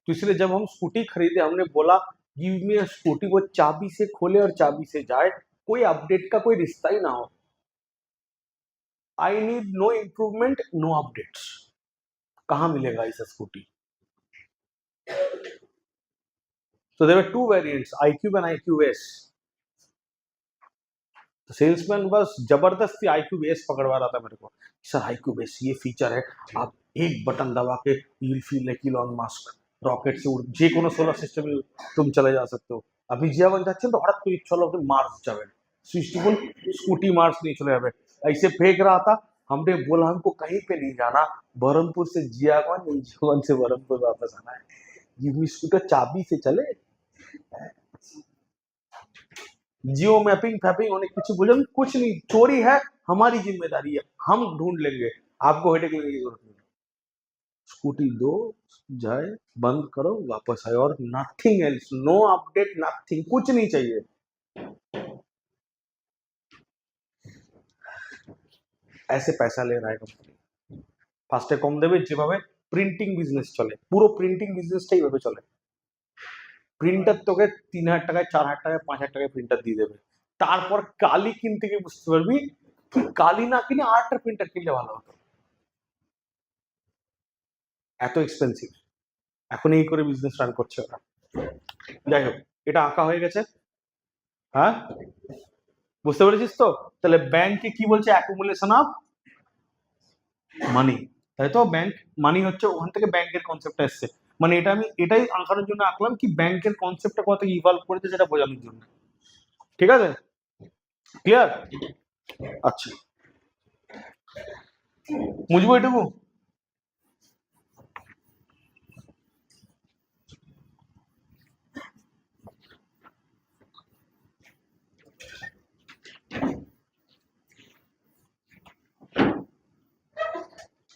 तो इसलिए जब हम स्कूटी खरीदे हमने बोला गिव मी अ स्कूटी, वो चाबी से खोले और चाबी से जाए, कोई अपडेट का कोई रिश्ता ही ना हो। I need no improvement no updates. कहाँ मिलेगा इस scooty? So there were two variants, iQube and iQS. तो सेल्समैन बस जबरदस्ती iQube S पकड़वा रहा था मेरे को। सर iQube S ये फीचर है, आप एक बटन दबा के you'll feel like Elon Musk, rocket से উড় যে কোনো সোলার সিস্টেমে তুমি চলে যা सकते हो। আপনি যে যখন যাচ্ছেন তো হঠাৎ করে ইচ্ছা হলো আপনি মার্স যাবেন, সুইচেবल स्कूटी मार्स नहीं चले जावे। ऐसे फेंक रहा था, हमने बोला हमको कहीं पे नहीं जाना, बरहमपुर से जियागंज, जियागंज से बरहमपुर वापस आना है, ये स्कूटर चाबी से चले। जियो मैपिंग फैपिंग होने कुछ बोले कुछ नहीं, चोरी है हमारी जिम्मेदारी है, हम ढूंढ लेंगे, आपको हेडेक लेने की जरूरत नहीं। स्कूटी दो, जाए, बंद करो, वापस आए, और nothing else, no update, nothing, कुछ नहीं चाहिए। ऐसे पैसा ले रहा है कंपनी। फास्टे कम देवे যেভাবে প্রিন্টিং বিজনেস চলে, পুরো প্রিন্টিং বিজনেসটাই এভাবে চলে। প্রিন্টার তোকে 3000 টাকায় 4000 টাকায় 5000 টাকায় প্রিন্টার দিয়ে দেবে, তারপর কালি কিনতে গিয়ে বুঝতে পারবি কি কালি না কিনে আরেকটা প্রিন্টার কিনলে ভালো হতো, এত এক্সপেন্সিভ। এখন এই করে বিজনেস রান করছে ওরা। যাই হোক, এটা আঁকা হয়ে গেছে। হ্যাঁ, বুঝতে পেরেছিস তো? তাহলে ব্যাংকে কি বলছে? অ্যাকুমুলেশন অফ মানি, তাই তো? ব্যাংক মানি হচ্ছে, ওখান থেকে ব্যাংকের কনসেপ্টটা এসছে। মানে এটা আমি এটাই আঁকানোর জন্য আঁকলাম কি ব্যাংকের কনসেপ্টটা কত ইভলভ করেছে সেটা বোঝানোর জন্য। ঠিক আছে, ক্লিয়ার? আচ্ছা, বুঝবো এটুকু?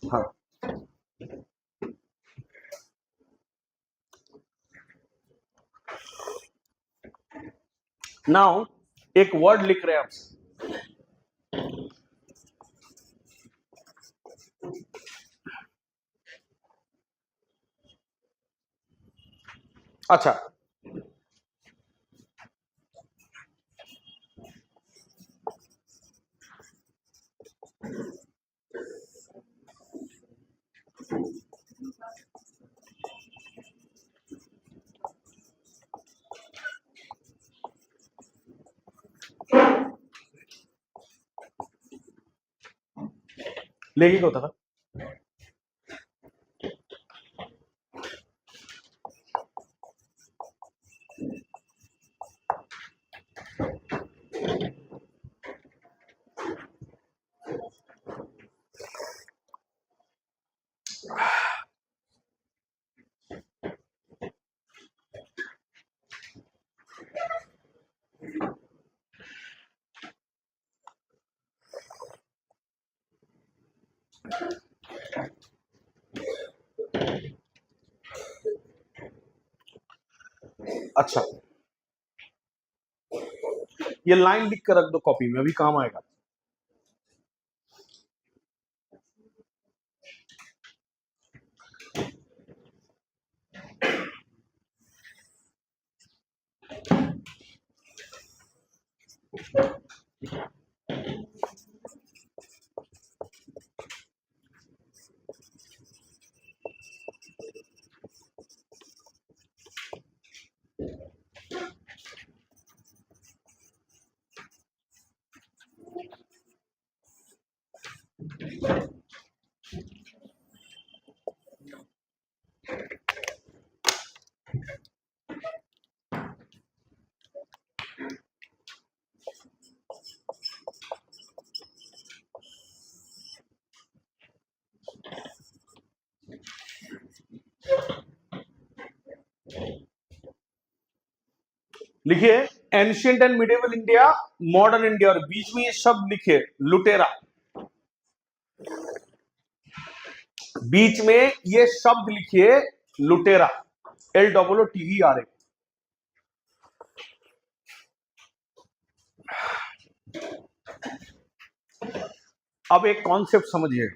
हाँ, नाउ एक वर्ड लिख रहे हैं आप। अच्छा, लेगी को था। अच्छा, ये लाइन लिख कर रख दो कॉपी में, अभी काम आएगा। लिखिए ancient and medieval India, modern India, और बीच में ये शब्द लिखिए लुटेरा। बीच में ये शब्द लिखिए लुटेरा, LOOTERA। अब एक कॉन्सेप्ट समझिए।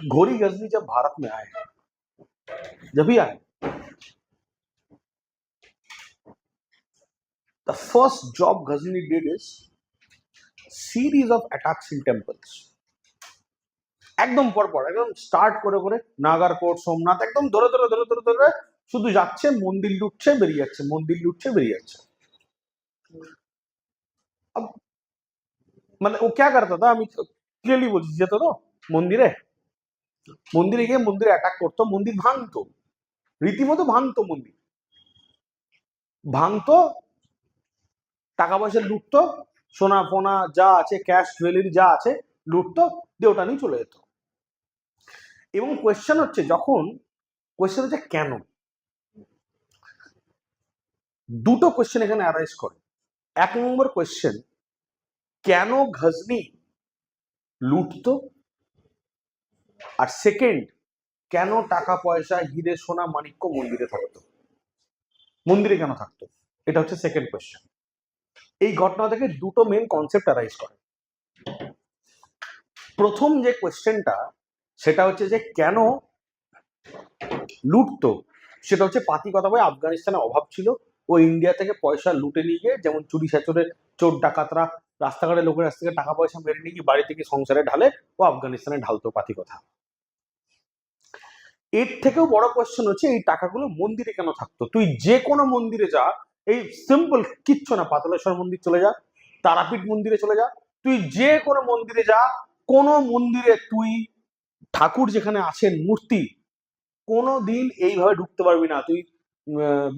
घोरी गजनी जब भारत में आए, जब भी आए, the first job Ghazni did is series of attacks in temples। একদম পরপর একদম স্টার্ট করে করে নাগারকোট, সোমনাথ, একদম ধরে ধরে ধরে ধরে ধরে শুধু যাচ্ছে, মন্দির লুটছে, বেরিয়ে যাচ্ছে, মন্দির লুটছে, বেরিয়ে যাচ্ছে। अब মানে ও क्या करता था, আমি ক্লিয়ারলি বলছি, যেত তো মন্দিরে, মন্দিরে গিয়ে মন্দিরে অ্যাটাক করতো, মন্দির ভাঙতো, রীতিমতো ভাঙতো, মন্দির ভাঙতো, টাকা পয়সা লুটতো, সোনা ফোনা যা আছে, ক্যাশ জুয়েলারি যা আছে লুটতো, দিয়ে ওটা নিয়ে চলে যেত। এবং কোয়েশ্চেন হচ্ছে, যখন কোয়েশ্চেন হচ্ছে কেন, দুটো কোয়েশ্চেন এখানে অ্যারাইজ করে। এক নম্বর কোয়েশ্চেন, কেন গজনি লুটতো, আর সেকেন্ড, কেন টাকা পয়সা, হিরে সোনা মানিক্য মন্দিরে থাকতো, মন্দিরে কেন থাকতো, এটা হচ্ছে সেকেন্ড কোয়েশ্চেন। এই ঘটনা থেকে দুটো মেন কনসেপ্ট অ্যারাইজ করে। প্রথম যে কোয়েশ্চেনটা, সেটা হচ্ছে যে কেন লুটতো, সেটা হচ্ছে পাতি কথা বলে আফগানিস্তানে অভাব ছিল, ও ইন্ডিয়া থেকে পয়সা লুটে নিয়ে গিয়ে, যেমন চুরি ছাচরে চোর ডাকাতরা রাস্তাঘাটে লোকের কাছ থেকে টাকা পয়সা মেরে নিয়ে গিয়ে বাড়ি থেকে সংসারে ঢালে, ও আফগানিস্তানে ঢালতো পাতি কথা। এর থেকেও বড় কোয়েশ্চেন হচ্ছে, এই টাকাগুলো মন্দিরে কেন থাকতো। তুই যে কোনো মন্দিরে যা, এই সিম্পল কিচ্ছু না, পাতালেশ্বর মন্দির চলে যা, তারাপীঠ মন্দিরে চলে যা, তুই যে কোনো মন্দিরে যা, কোনো মন্দিরে তুই ঠাকুর যেখানে আছেন মূর্তি, কোনো দিন এইভাবে ঢুকতে পারবি না। তুই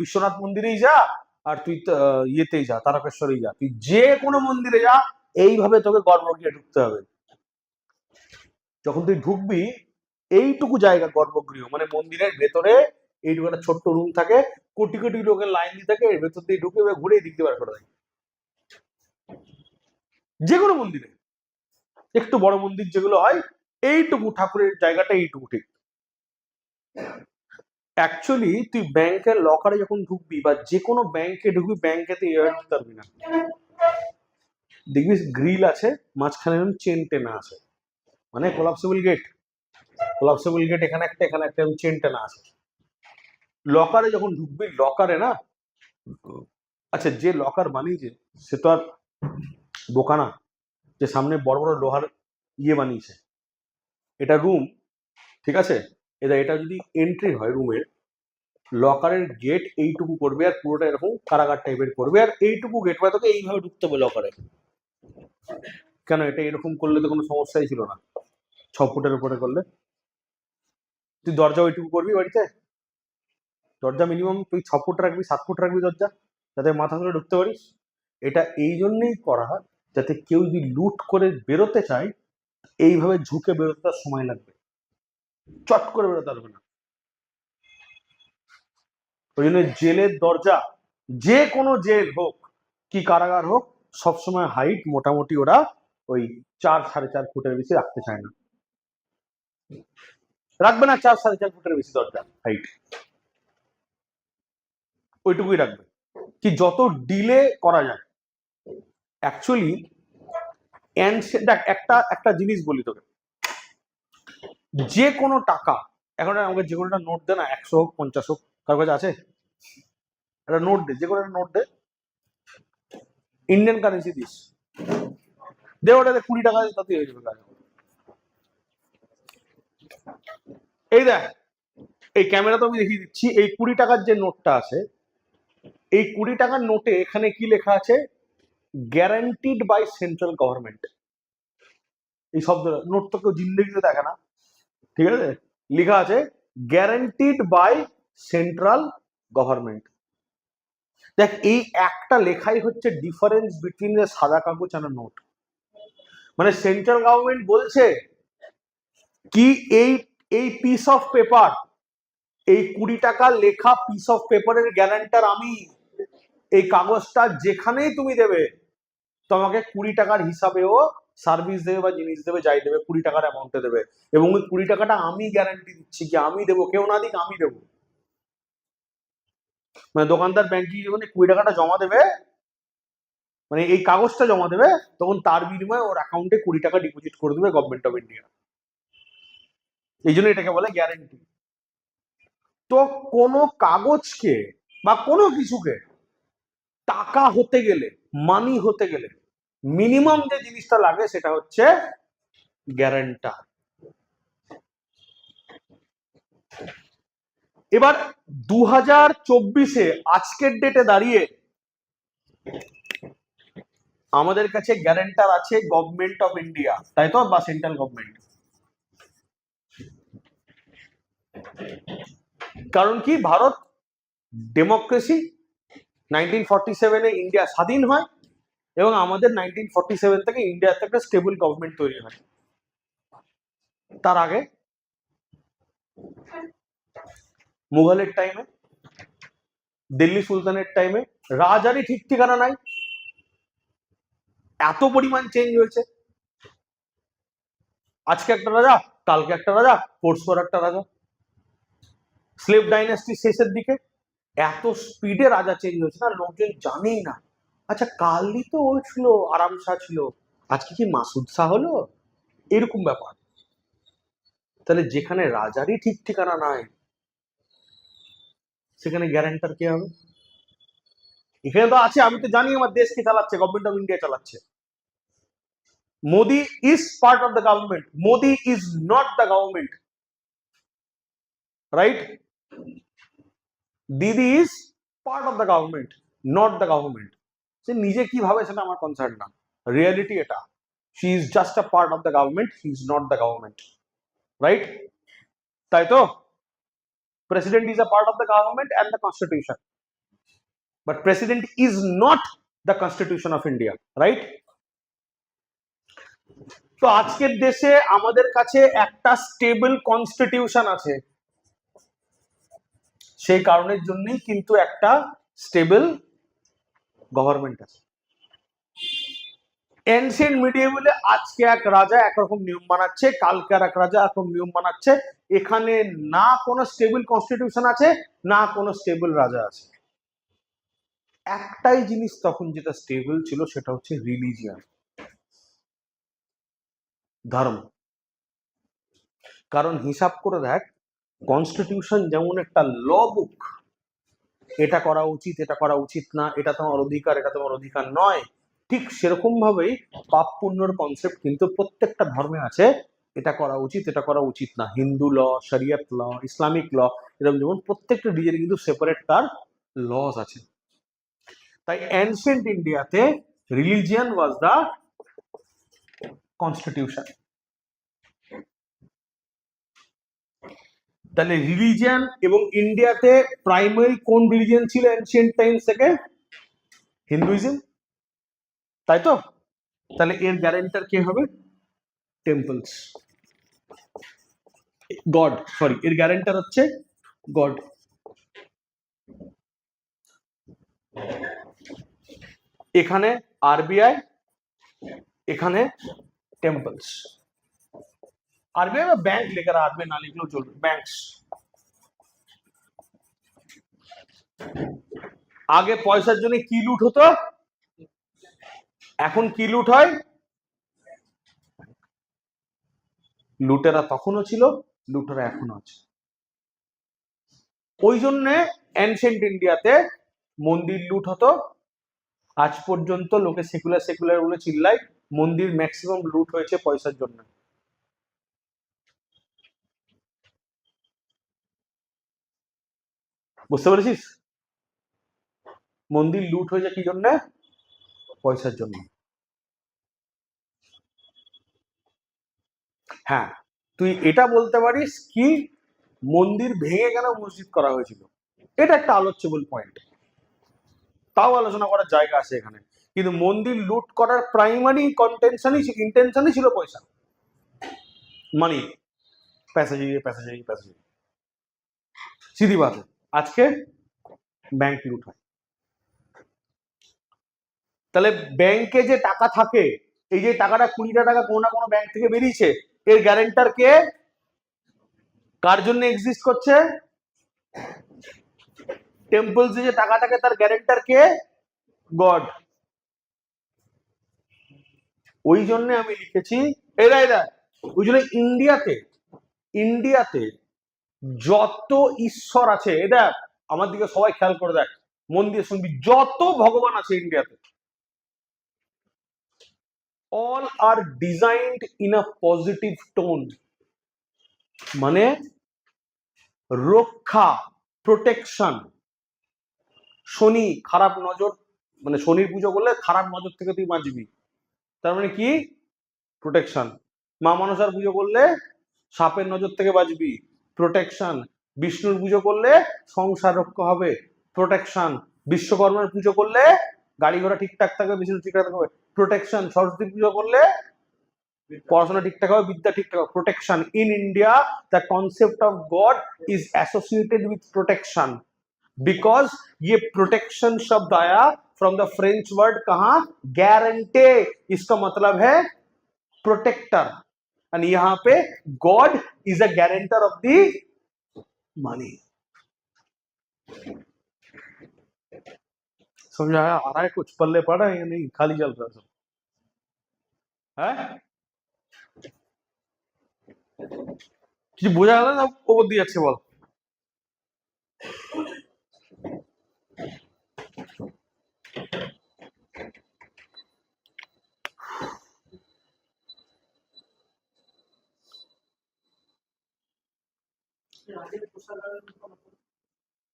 বিশ্বনাথ মন্দিরেই যা, আর তুই ইয়েতেই যা, তারকেশ্বরেই যা, তুই যে কোনো মন্দিরে যা, এইভাবে তোকে গর্ভগৃহে ঢুকতে হবে। যখন তুই ঢুকবি, এইটুকু জায়গা গর্ভগৃহ, মানে মন্দিরের ভেতরে এইটুকু একটা ছোট্ট রুম থাকে, কোটি কোটি লোকের লাইন দিয়ে থাকে, এর ভেতর দিয়ে ঢুকে ঘুরে এদিক দিয়ে বার করে দেয়। যে কোনো মন্দিরে, একটু বড় মন্দির যেগুলো হয়, এইটুকু ঠাকুরের জায়গাটা এইটুকু ঠিক। অ্যাকচুয়ালি তুই ব্যাংকের লকারে যখন ঢুকবি, বা যে কোনো ব্যাংকে ঢুকবি, ব্যাংকেতে এভাবে ঢুকতে পারবি না। দেখবি গ্রিল আছে, মাঝখানে চেন টেনা আছে, মানে কোলাপসেবল গেট, কোলাপসেবল গেট, এখানে একটা, এখানে একটা, চেন টেনা আছে। লকারে যখন ঢুকবি, লকারে না, আচ্ছা যে লকার বানিয়েছে সে তো আর বোকা না, যে সামনে বড় বড় লোহার ইয়ে বানিয়েছে। এটা রুম, ঠিক আছে, এটা যদি এন্ট্রি হয় রুমের, লকারের গেট এইটুকু করবে, আর পুরোটা এরকম কারাগার টাইপের করবে, আর এইটুকু গেট মানে তোকে এইভাবে ঢুকতে হবে লকারে। কেন, এটা এরকম করলে তো কোনো সমস্যাই ছিল না, 6 ফুটের উপরে করলে। তুই দরজা ওইটুকু করবি বাড়িতে, দরজা মিনিমাম তুই 6 ফুট রাখবি, 7 ফুট রাখবি দরজা, যাতে মাথা ধরে ঢুকতে পারিস। এটা এই জন্যই করা, যাতে কেউ যদি লুট করে বেরোতে চায়, এইভাবে ঝুঁকে বেরোতে তার সময় লাগবে, চট করে বেরোতে পারবে না। ওই জন্য জেলের দরজা, যে কোনো জেল হোক কি কারাগার হোক, সবসময় হাইট মোটামুটি ওরা ওই 4-4.5 ফুটের বেশি রাখতে চায় না, রাখবে না 4-4.5 ফুটের বেশি দরজা হাইট, ওইটুকুই রাখবে, কি যত ডিলে করা যায়। অ্যাকচুয়ালি দেখ, একটা জিনিস বলি তোকে, যে কোনো টাকা, এখন আমাকে যে কোনো একটা নোট দে না, 100 হোক 50 হোক, কার কাছে আছে একটা নোট দে, যে কোনো একটা নোট দে, ইন্ডিয়ান কারেন্সি দিস, দে ওটাতে 20 টাকা তাতে হয়ে যাবে কাজ। এই দেখ, এই ক্যামেরা তো আমি দেখিয়ে দিচ্ছি, এই 20 টাকার যে নোটটা আছে, এই 20 টাকার নোটে এখানে কি লেখা আছে, গ্যারান্টিড বাই সেন্ট্রাল গভর্নমেন্ট। এই শব্দ নোট তো কেউ জিন্দগিতে দেখে না, ঠিক আছে, লেখা আছে গ্যারান্টিড বাই সেন্ট্রাল গভর্নমেন্ট। দেখ এই একটা লেখাই হচ্ছে ডিফারেন্স বিটুইন সাদা কাগজ আর নোট। মানে সেন্ট্রাল গভর্নমেন্ট বলছে কি এই এই পিস অফ পেপার, এই 20 টাকা লেখা পিস অফ পেপারের গ্যারান্টার আমি। এই কাগজটা যেখানেই তুমি দেবে তোমাকে 20 টাকার হিসাবেও সার্ভিস দেবে বা জিনিস দেবে, যাই দেবে 20 টাকার অ্যামাউন্টে দেবে, এবং ওই 20 টাকাটা আমি গ্যারান্টি দিচ্ছি কি আমি দেবো, কেউ না দিক আমি দেবো। মানে দোকানদার ব্যাংকে যখন 20 টাকাটা জমা দেবে, মানে এই কাগজটা জমা দেবে, তখন তার বিনিময়ে ওর অ্যাকাউন্টে 20 টাকা ডিপোজিট করে দেবে গভর্নমেন্ট অফ ইন্ডিয়া। এই জন্য এটাকে বলে গ্যারান্টি। তো কোনো কাগজকে বা কোনো কিছুকে টাকা হতে গেলে, মানি হতে গেলে মিনিমাম যে জিনিসটা লাগে সেটা হচ্ছে গ্যারান্টার। এবার 2024-এ আজকের ডেটে দাঁড়িয়ে আমাদের কাছে গ্যারান্টার আছে গভর্নমেন্ট অফ ইন্ডিয়া, তাই তো, বা সেন্ট্রাল গভর্নমেন্ট। কারণ কি, ভারত ডেমোক্রেসি, 1947-এ ইন্ডিয়া স্বাধীন হয় এবং আমাদের 1947 থেকে ইন্ডিয়াতে একটা স্টেবল গভর্নমেন্ট তৈরি হয়। তার আগে মুঘলের টাইমে, দিল্লি সুলতানের টাইমে রাজারই ঠিক ঠিকানা নাই, এত পরিমাণ চেঞ্জ হয়েছে। আজকে একটা রাজা, কালকে একটা রাজা, পরশু একটা রাজা। স্লেভ ডাইনাস্টি শেষের দিকে এত স্পিডে রাজা চেঞ্জ হয়েছে না, লোকজন জানেই না। আচ্ছা কালই তো ও ছিল আরাম শাহ ছিল, আজকে কি মাসুদ শাহ হলো, এরকম ব্যাপার। তাহলে যেখানে রাজারই ঠিক ঠিকানা নাই সেখানে গ্যারান্টার কে হবে? এখানে তো আছে, আমি তো জানি আমার দেশকে চালাচ্ছে গভর্নমেন্ট অফ ইন্ডিয়া চালাচ্ছে। Modi is part of the government, Modi is not the government, right? Didi is part of the government, not the government. সে নিজে কি ভাবে সেটা আমার কনসার্ন না, রিয়ালিটি এটা। She is just a part of the government, he is not the government, right? তাই তো? President is a part of the government and the constitution, but president is not the constitution of India, right? তো আজকের দেশে আমাদের কাছে একটা stable constitution আছে, সেই কারণের জন্যই কিন্তু একটা স্টেবল গভর্নমেন্ট আছে। এনশিয়েন্ট মিডিয়েভেলে আজকে এক রাজা একরকম নিয়ম বানাচ্ছে, কালকে আর এক রাজা একরকম নিয়ম বানাচ্ছে। এখানে না কোনো স্টেবল কনস্টিটিউশন আছে, না কোনো স্টেবল রাজা আছে। একটাই জিনিস তখন যেটা স্টেবল ছিল সেটা হচ্ছে রিলিজিয়ান, ধর্ম। কারণ হিসাব করে দেখ, কনস্টিটিউশন যেমন একটা ল বুক, এটা করা উচিত, এটা করা উচিত না, এটা তোমার অধিকার, এটা তোমার অধিকার নয়, ঠিক সেরকম ভাবেই পাপ পুণ্যর কনসেপ্ট কিন্তু প্রত্যেকটা ধর্মে আছে, এটা করা উচিত, এটা করা উচিত না। হিন্দু ল, শরিয়ত ল, ইসলামিক ল, এরকম যেমন প্রত্যেকটা রিলিজিয়নে কিন্তু সেপারেট তার লস আছে। তাই এনশিয়েন্ট ইন্ডিয়াতে রিলিজিয়ান ওয়াজ দ্য কনস্টিটিউশন। তাহলে রিলিজিয়ান এবং ইন্ডিয়াতে প্রাইমারি কোন রিলিজিয়ান ছিল এনশিয়েন্ট টাইমস থেকে? হিন্দুইজম, তাই তো? তাহলে এর গ্যারান্টার কে হবে? টেম্পলস, গড, সরি, এর গ্যারান্টার হচ্ছে গড। এখানে আরবিআই, এখানে টেম্পলস। আরবিআই বা ব্যাংক লেখা, আরবিআই না লিখলেও চলবে, ব্যাংকস। আগে পয়সার জন্য কি লুট হতো, এখন কি লুট হয়? লুটেরা তখনও ছিল, লুটেরা এখনো আছে। ওই জন্য এনশিয়েন্ট ইন্ডিয়াতে মন্দির লুট হতো। আজ পর্যন্ত লোকে সেকুলার সেকুলার বলে চিল্লায়, মন্দির ম্যাক্সিমাম লুট হয়েছে পয়সার জন্য। বুঝতে পেরেছিস? মন্দির লুট হয়েছে কি জন্য? পয়সার জন্য। হ্যাঁ, তুই এটা বলতে পারিস কি মন্দির ভেঙে কেন মসজিদ করা হয়েছিল, এটা একটা আলোচ্যবল পয়েন্ট, তাও আলোচনা করার জায়গা আছে এখানে। কিন্তু মন্দির লুট করার প্রাইমারি ইন্টেনশনই ছিল পয়সা, মানি, पैसे चाहिए। सीधी बात है। আজকে ব্যাংক লুট হয়, তাহলে ব্যাংকে যে টাকা থাকে, এই যে টাকাটা 20টা টাকা কোনো না কোনো ব্যাংক থেকে বেরিয়েছে, এর গ্যারেন্টার কে? কার জন্য এক্সিস্ট করছে? টেম্পলস যে টাকা থাকে তার গ্যারেন্টার কে? গড। ওই জন্য আমি লিখেছি এরা ওই জন্য ইন্ডিয়াতে যত ঈশ্বর আছে, এটা আমার দিকে সবাই খেয়াল করে দেখ, মন দিয়ে শুনবি, যত ভগবান আছে ইন্ডিয়াতে, all are designed in a positive tone, মানে রক্ষা, প্রোটেকশন। শনি খারাপ নজর, মানে শনির পুজো করলে খারাপ নজর থেকে তুই বাঁচবি, তার মানে কি? প্রোটেকশন। মা মনসার পুজো করলে সাপের নজর থেকে বাঁচবি, প্রোটেকশন। বিষ্ণুর পুজো করলে সংসার রক্ষা হবে, প্রোটেকশন। বিশ্বকর্মার পুজো করলে গাড়ি ঘোড়া ঠিকঠাক থাকবে, বিষ্ণু ঠিকঠাক থাকবে, প্রোটেকশন। সরস্বতীর পুজো করলে পড়াশোনা ঠিকঠাক হবে, বিদ্যা ঠিকঠাক হবে, protection. In India the concept of god is associated with protection, because ये प्रोटेक्शन शब्द आया फ्रॉम द फ्रेंच वर्ड कहां? गारंटे, इसका मतलब है प्रोटेक्टर, एंड यहां पे God is a guarantor of the money. समझाया? आ रहा है कुछ? पल्ले पड़ा है या नहीं, खाली चल रहा है सब है? কিছু বোঝা গেল না? ওপর দিয়ে যাচ্ছে বল।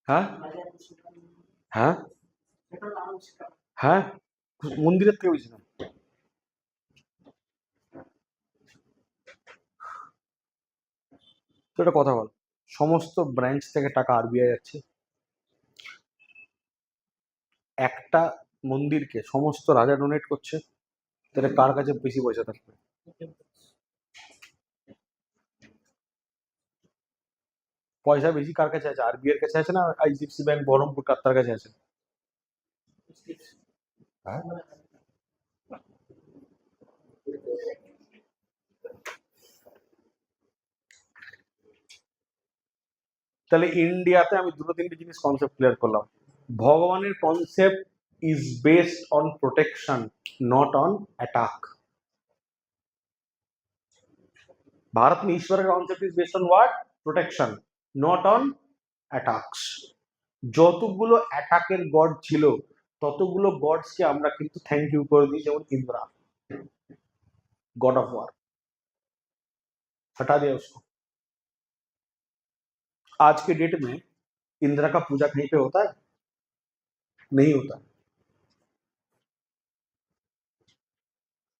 হ্যাঁ হ্যাঁ হ্যাঁ, মন্দিরের থেকে বেশি। তো একটা কথা বল, সমস্ত ব্রাঞ্চ থেকে টাকা আরবিআই যাচ্ছে, একটা মন্দিরকে সমস্ত রাজা ডোনেট করছে, তাহলে কার কাছে বেশি পয়সা থাকবে? পয়সা বেশি কার কাছে আছে? আরবিআই এর কাছে আছে না আইসিআইসি ব্যাংক বহরমপুর কার কাছে আছে? হ্যাঁ, তাহলে ইন্ডিয়াতে আমি দুটো তিনটে জিনিস কনসেপ্ট ক্লিয়ার করলাম। ভগবানের concept is based on protection, not on attack. Bharat में ईश्वर का concept is based on what? Protection, not on attacks. যতগুলো অ্যাটাকের গড ছিল ততগুলো গডসকে আমরা কিন্তু থ্যাংক ইউ করে দিই, যেমন इंद्रा, गॉड ऑफ वॉर, हटा दिया उसको। आज के डेट में इंदिरा का पूजा कहीं पे होता है? नहीं होता।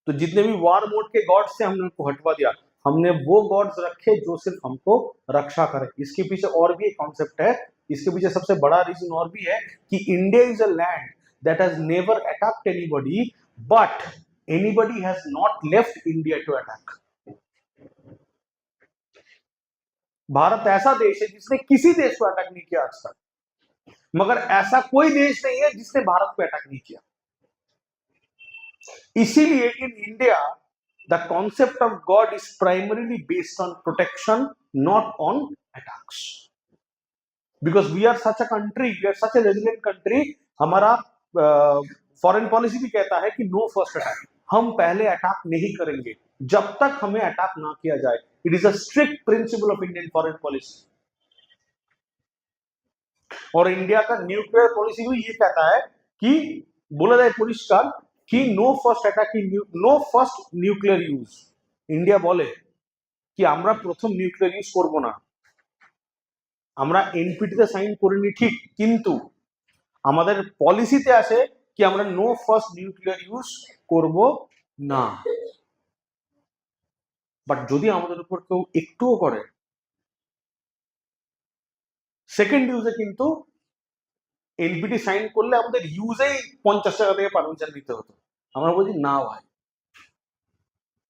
तो जितने भी वॉर मोड के गॉड्स थे हमने उनको हटवा दिया, हमने वो गॉड्स रखे जो सिर्फ हमको रक्षा करे। इसके पीछे और भी एक कॉन्सेप्ट है, इसके पीछे सबसे बड़ा रीजन और भी है कि India is a land that has never attacked anybody, but anybody has not left India to attack. Bharat ऐसा देश है जिसने किसी देश को अटैक नहीं किया आज तक, मगर ऐसा कोई देश नहीं है जिसने भारत को अटैक नहीं किया। इसीलिए in India the concept of god is primarily based on protection, not on attacks, because we are such a country, we are such a resilient country. हमारा फॉरेन पॉलिसी भी कहता है कि नो फर्स्ट अटैक, हम पहले attack नहीं करेंगे जब तक हमें अटैक ना किया जाए। It is a strict principle of Indian foreign policy. और इंडिया का न्यूक्लियर पॉलिसी भी ये कहता है कि बोला जाए परिष्कार कि no first attack, no first nuclear use. India বলে কি আমরা প্রথম নিউক্লিয়ার ইউজ করব না। আমরা এনপিটিতে সাইন করিনি ঠিক, কিন্তু আমাদের পলিসিতে আছে কি আমরা নো ফার্স্ট নিউক্লিয়ার ইউজ করব না। বাট যদি আমাদের উপর কেউ একটুও করে সেকেন্ড ইউজে কিন্তু এনপিটি সাইন করলে আমাদের ইউজেই 50 টাকা থেকে পারমিশন দিতে হতো। আমরা বলছি না ভাই,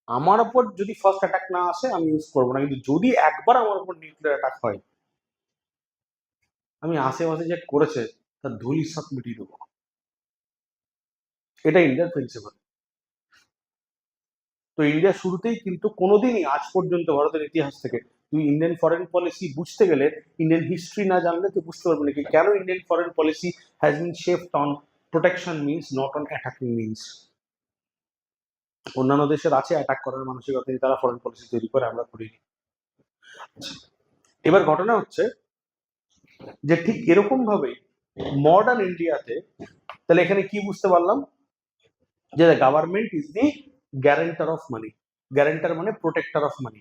আমার উপর যদি ফার্স্ট অ্যাটাক না আসে আমি ইউজ করবো না, কিন্তু যদি একবার আমার উপর নিউক্লিয়ার অ্যাটাক হয় আমি আশেপাশে যে করেছে তার ধুলির সাথে মিটিয়ে দেবো। এটা ইন্ডিয়ার প্রিন্সিপাল। তো ইন্ডিয়া শুরুতেই কিন্তু কোনোদিনই আজ পর্যন্ত ভারতের ইতিহাস থেকে, তুই ইন্ডিয়ান ফরেন পলিসি বুঝতে গেলে ইন্ডিয়ান হিস্ট্রি না জানলে তুই বুঝতে পারবি না কি কেন Indian foreign policy has been shaped on protection means, not on attacking means. অন্যান্য দেশের আছে অ্যাটাক করার মানসিকতা, তারা ফরেন পলিসি তৈরি করে, আমরা করিনি। এবার ঘটনা হচ্ছে যে ঠিক এরকম ভাবে মডার্ন ইন্ডিয়াতে, তাহলে এখানে কি বুঝতে পারলাম যে government is the guarantor of money. Guarantor মানে প্রোটেক্টর অফ মানি।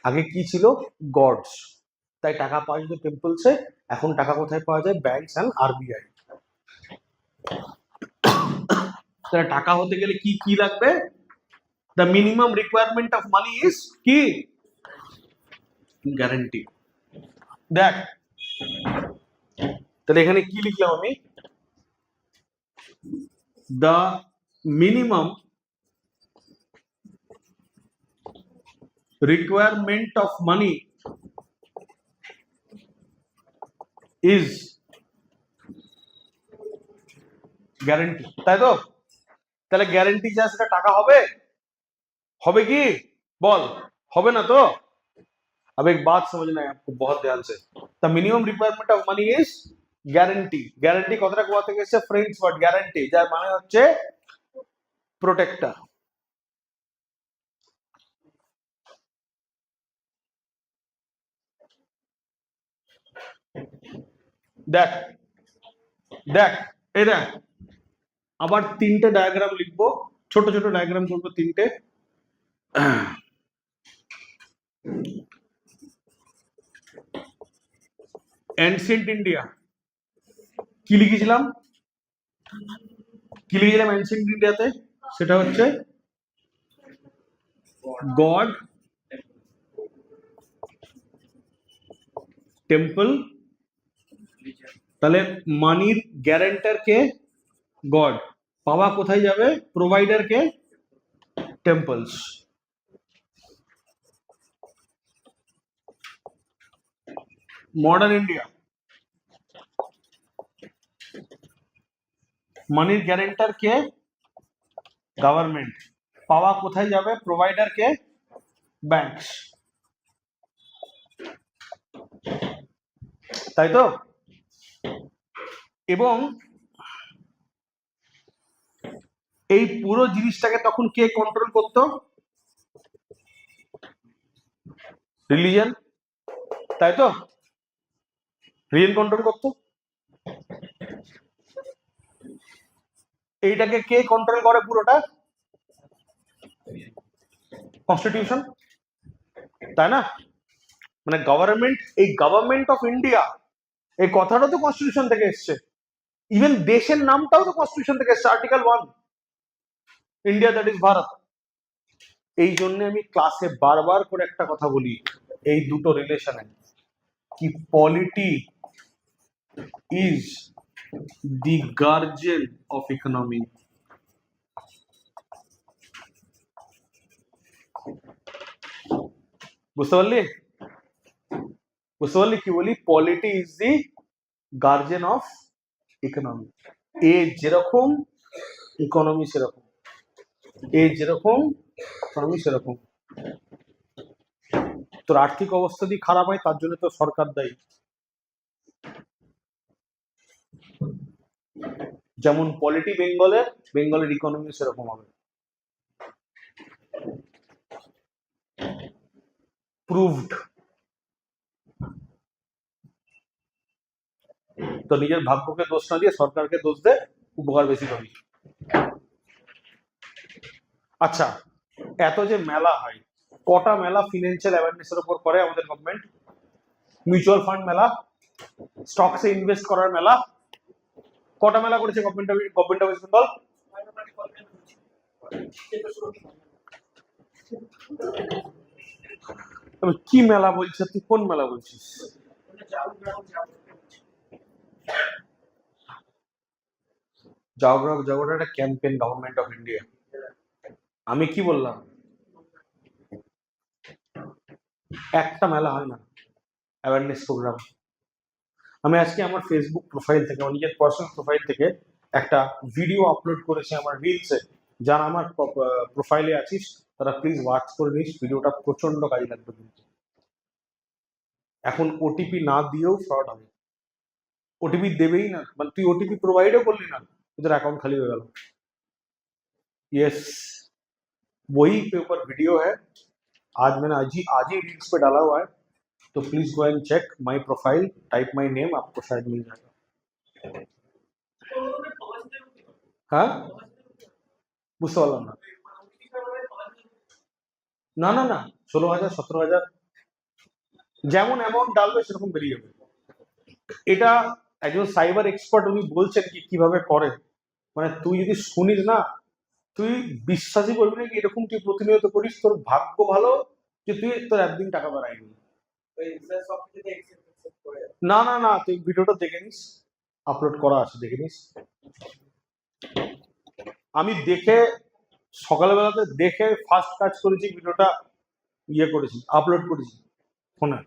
আগে কি ছিল? গডস। তাই টাকা পাওয়া যেত টেম্পলসে, এখন টাকা কোথায় পাওয়া যায়? Banks and RBI. তাহলে টাকা হতে গেলে কি কি লাগবে? The minimum requirement of money is কি? গ্যারেন্টি। দেখ তাহলে এখানে কি লিখলাম আমি? The minimum requirement of money is guarantee। তাই তো? তাহলে গ্যারান্টি যা সেটা টাকা হবে? হবে কি বল? হবে না তো? अब एक बात समझना है आपको बहुत ध्यान से। the minimum requirement of money is guarantee। guarantee কথাটা কোথা থেকে এসেছে? ফ্রেঞ্চ ওয়ার্ড গ্যারান্টি, যার মানে হচ্ছে প্রোটেক্টর। দেখ দেখ এই দেখ, আবার তিনটে ডায়াগ্রাম লিখবো, ছোট ছোট ডায়াগ্রাম করবো তিনটে। এনসিয়েন্ট ইন্ডিয়া কি লিখেছিলাম? কি লিখেছিলাম এনসিয়েন্ট ইন্ডিয়াতে? সেটা হচ্ছে গড, টেম্পল। তাহলে মানির গ্যারেন্টার কে? গড। পাওয়া কোথায় যাবে? প্রোভাইডার কে? টেম্পলস। মডার্ন ইন্ডিয়া মানির গ্যারেন্টার কে? গভর্নমেন্ট। পাওয়া কোথায় যাবে? প্রোভাইডার কে? ব্যাংকস। তাই তো? এবং এই পুরো জিনিসটাকে তখন কে কন্ট্রোল করতো? রিলিজিয়ন। তাই তো? রিলিজিয়ন কন্ট্রোল করতো। এইটাকে কে কন্ট্রোল করে পুরোটা? কনস্টিটিউশন। তাই না? মানে গভর্নমেন্ট, এই গভর্নমেন্ট অফ ইন্ডিয়া এই কথাটা তো কনস্টিটিউশন থেকে এসছে। ইভেন দেশের নামটাও তো কনস্টিটিউশন থেকে এসছে, article 1, India that is Bharat. এই জন্য আমি ক্লাসে বারবার করে একটা কথা বলি, এই দুটো রিলেশনে কি polity is the guardian of economy. বুঝতে পারলি? বুঝতে পারলি কি বলি? Polity is the guardian of economy. এ যেরকম ইকোনমি সেরকম, এ যেরকম ইকোনমি সেরকম। তোর আর্থিক অবস্থা যদি খারাপ হয় তার জন্য তো সরকার দায়ী। যেমন পলিটি বেঙ্গলের, বেঙ্গলের ইকোনমি সেরকম হবে। প্রুভড। তো নিজের ভাগ্যকে দোষ না দিয়ে সরকারকে দোষ দে, উপকার বেশি পাবি। আচ্ছা, এত যে মেলা হয়, কটা মেলা ফিনান্সিয়াল অ্যাওয়ারনেসের উপর করে আমাদের গভর্নমেন্ট? মিউচুয়াল ফান্ড মেলা, স্টকসে ইনভেস্ট করার মেলা, কটা মেলা করেছে গভর্নমেন্ট অফ ওয়েস্ট বেঙ্গল? কি মেলা বলছিস তুই? কোন মেলা বলছিস? জাগরব জাগরণ একটা ক্যাম্পেইন গভর্নমেন্ট অফ ইন্ডিয়া। আমি কি বললাম, একটা মেলা হয় না অ্যাওয়ারনেস প্রোগ্রাম। আমি আজকে আমার ফেসবুক প্রোফাইল থেকে, আমার নিজের পার্সোনাল প্রোফাইল থেকে একটা ভিডিও আপলোড করেছি আমার রিলসে। যারা আমার প্রোফাইলে আছিস তারা প্লিজ ওয়াচ করে নিস, ভিডিওটা প্রচন্ড কাজে লাগবে। কিন্তু এখন ওটিপি না দিয়েও ফ্রড হবে, ওটিপি দেবেই না, মানে তুই ओटीपी प्रोवाइडও করলি না, তোর अकाउंट खाली हो गया। यस, वही पे ऊपर वीडियो है, आज मैंने आज ही रील्स पे डाला हुआ है, तो please go and check my profile, type my name, आपको शायद मिल जाएगा। हाँ, বুঝতে পারলাম না। না না না, 16,000 17,000 যেমন অ্যামাউন্ট ডালবে সেরকম বেরিয়ে যাবে। এটা একজন সাইবার এক্সপার্ট উনি বলছেন কি কিভাবে করে, মানে তুই যদি শুনিস না, তুই বিশ্বাসই করবি না কি এরকম তুই প্রতিনিয়ত করিস, তোর ভাগ্য ভালো যে তুই তোর একদিন টাকা বাড়াইনি। না না না, তুই ভিডিওটা দেখে নিস, আপলোড করা আছে, দেখে নিস। আমি দেখে সকালবেলাতে দেখে ফার্স্ট কাজ করেছি, ভিডিওটা ইয়ে করেছি, আপলোড করেছি ফোনে।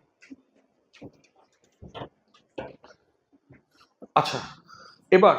আচ্ছা, এবার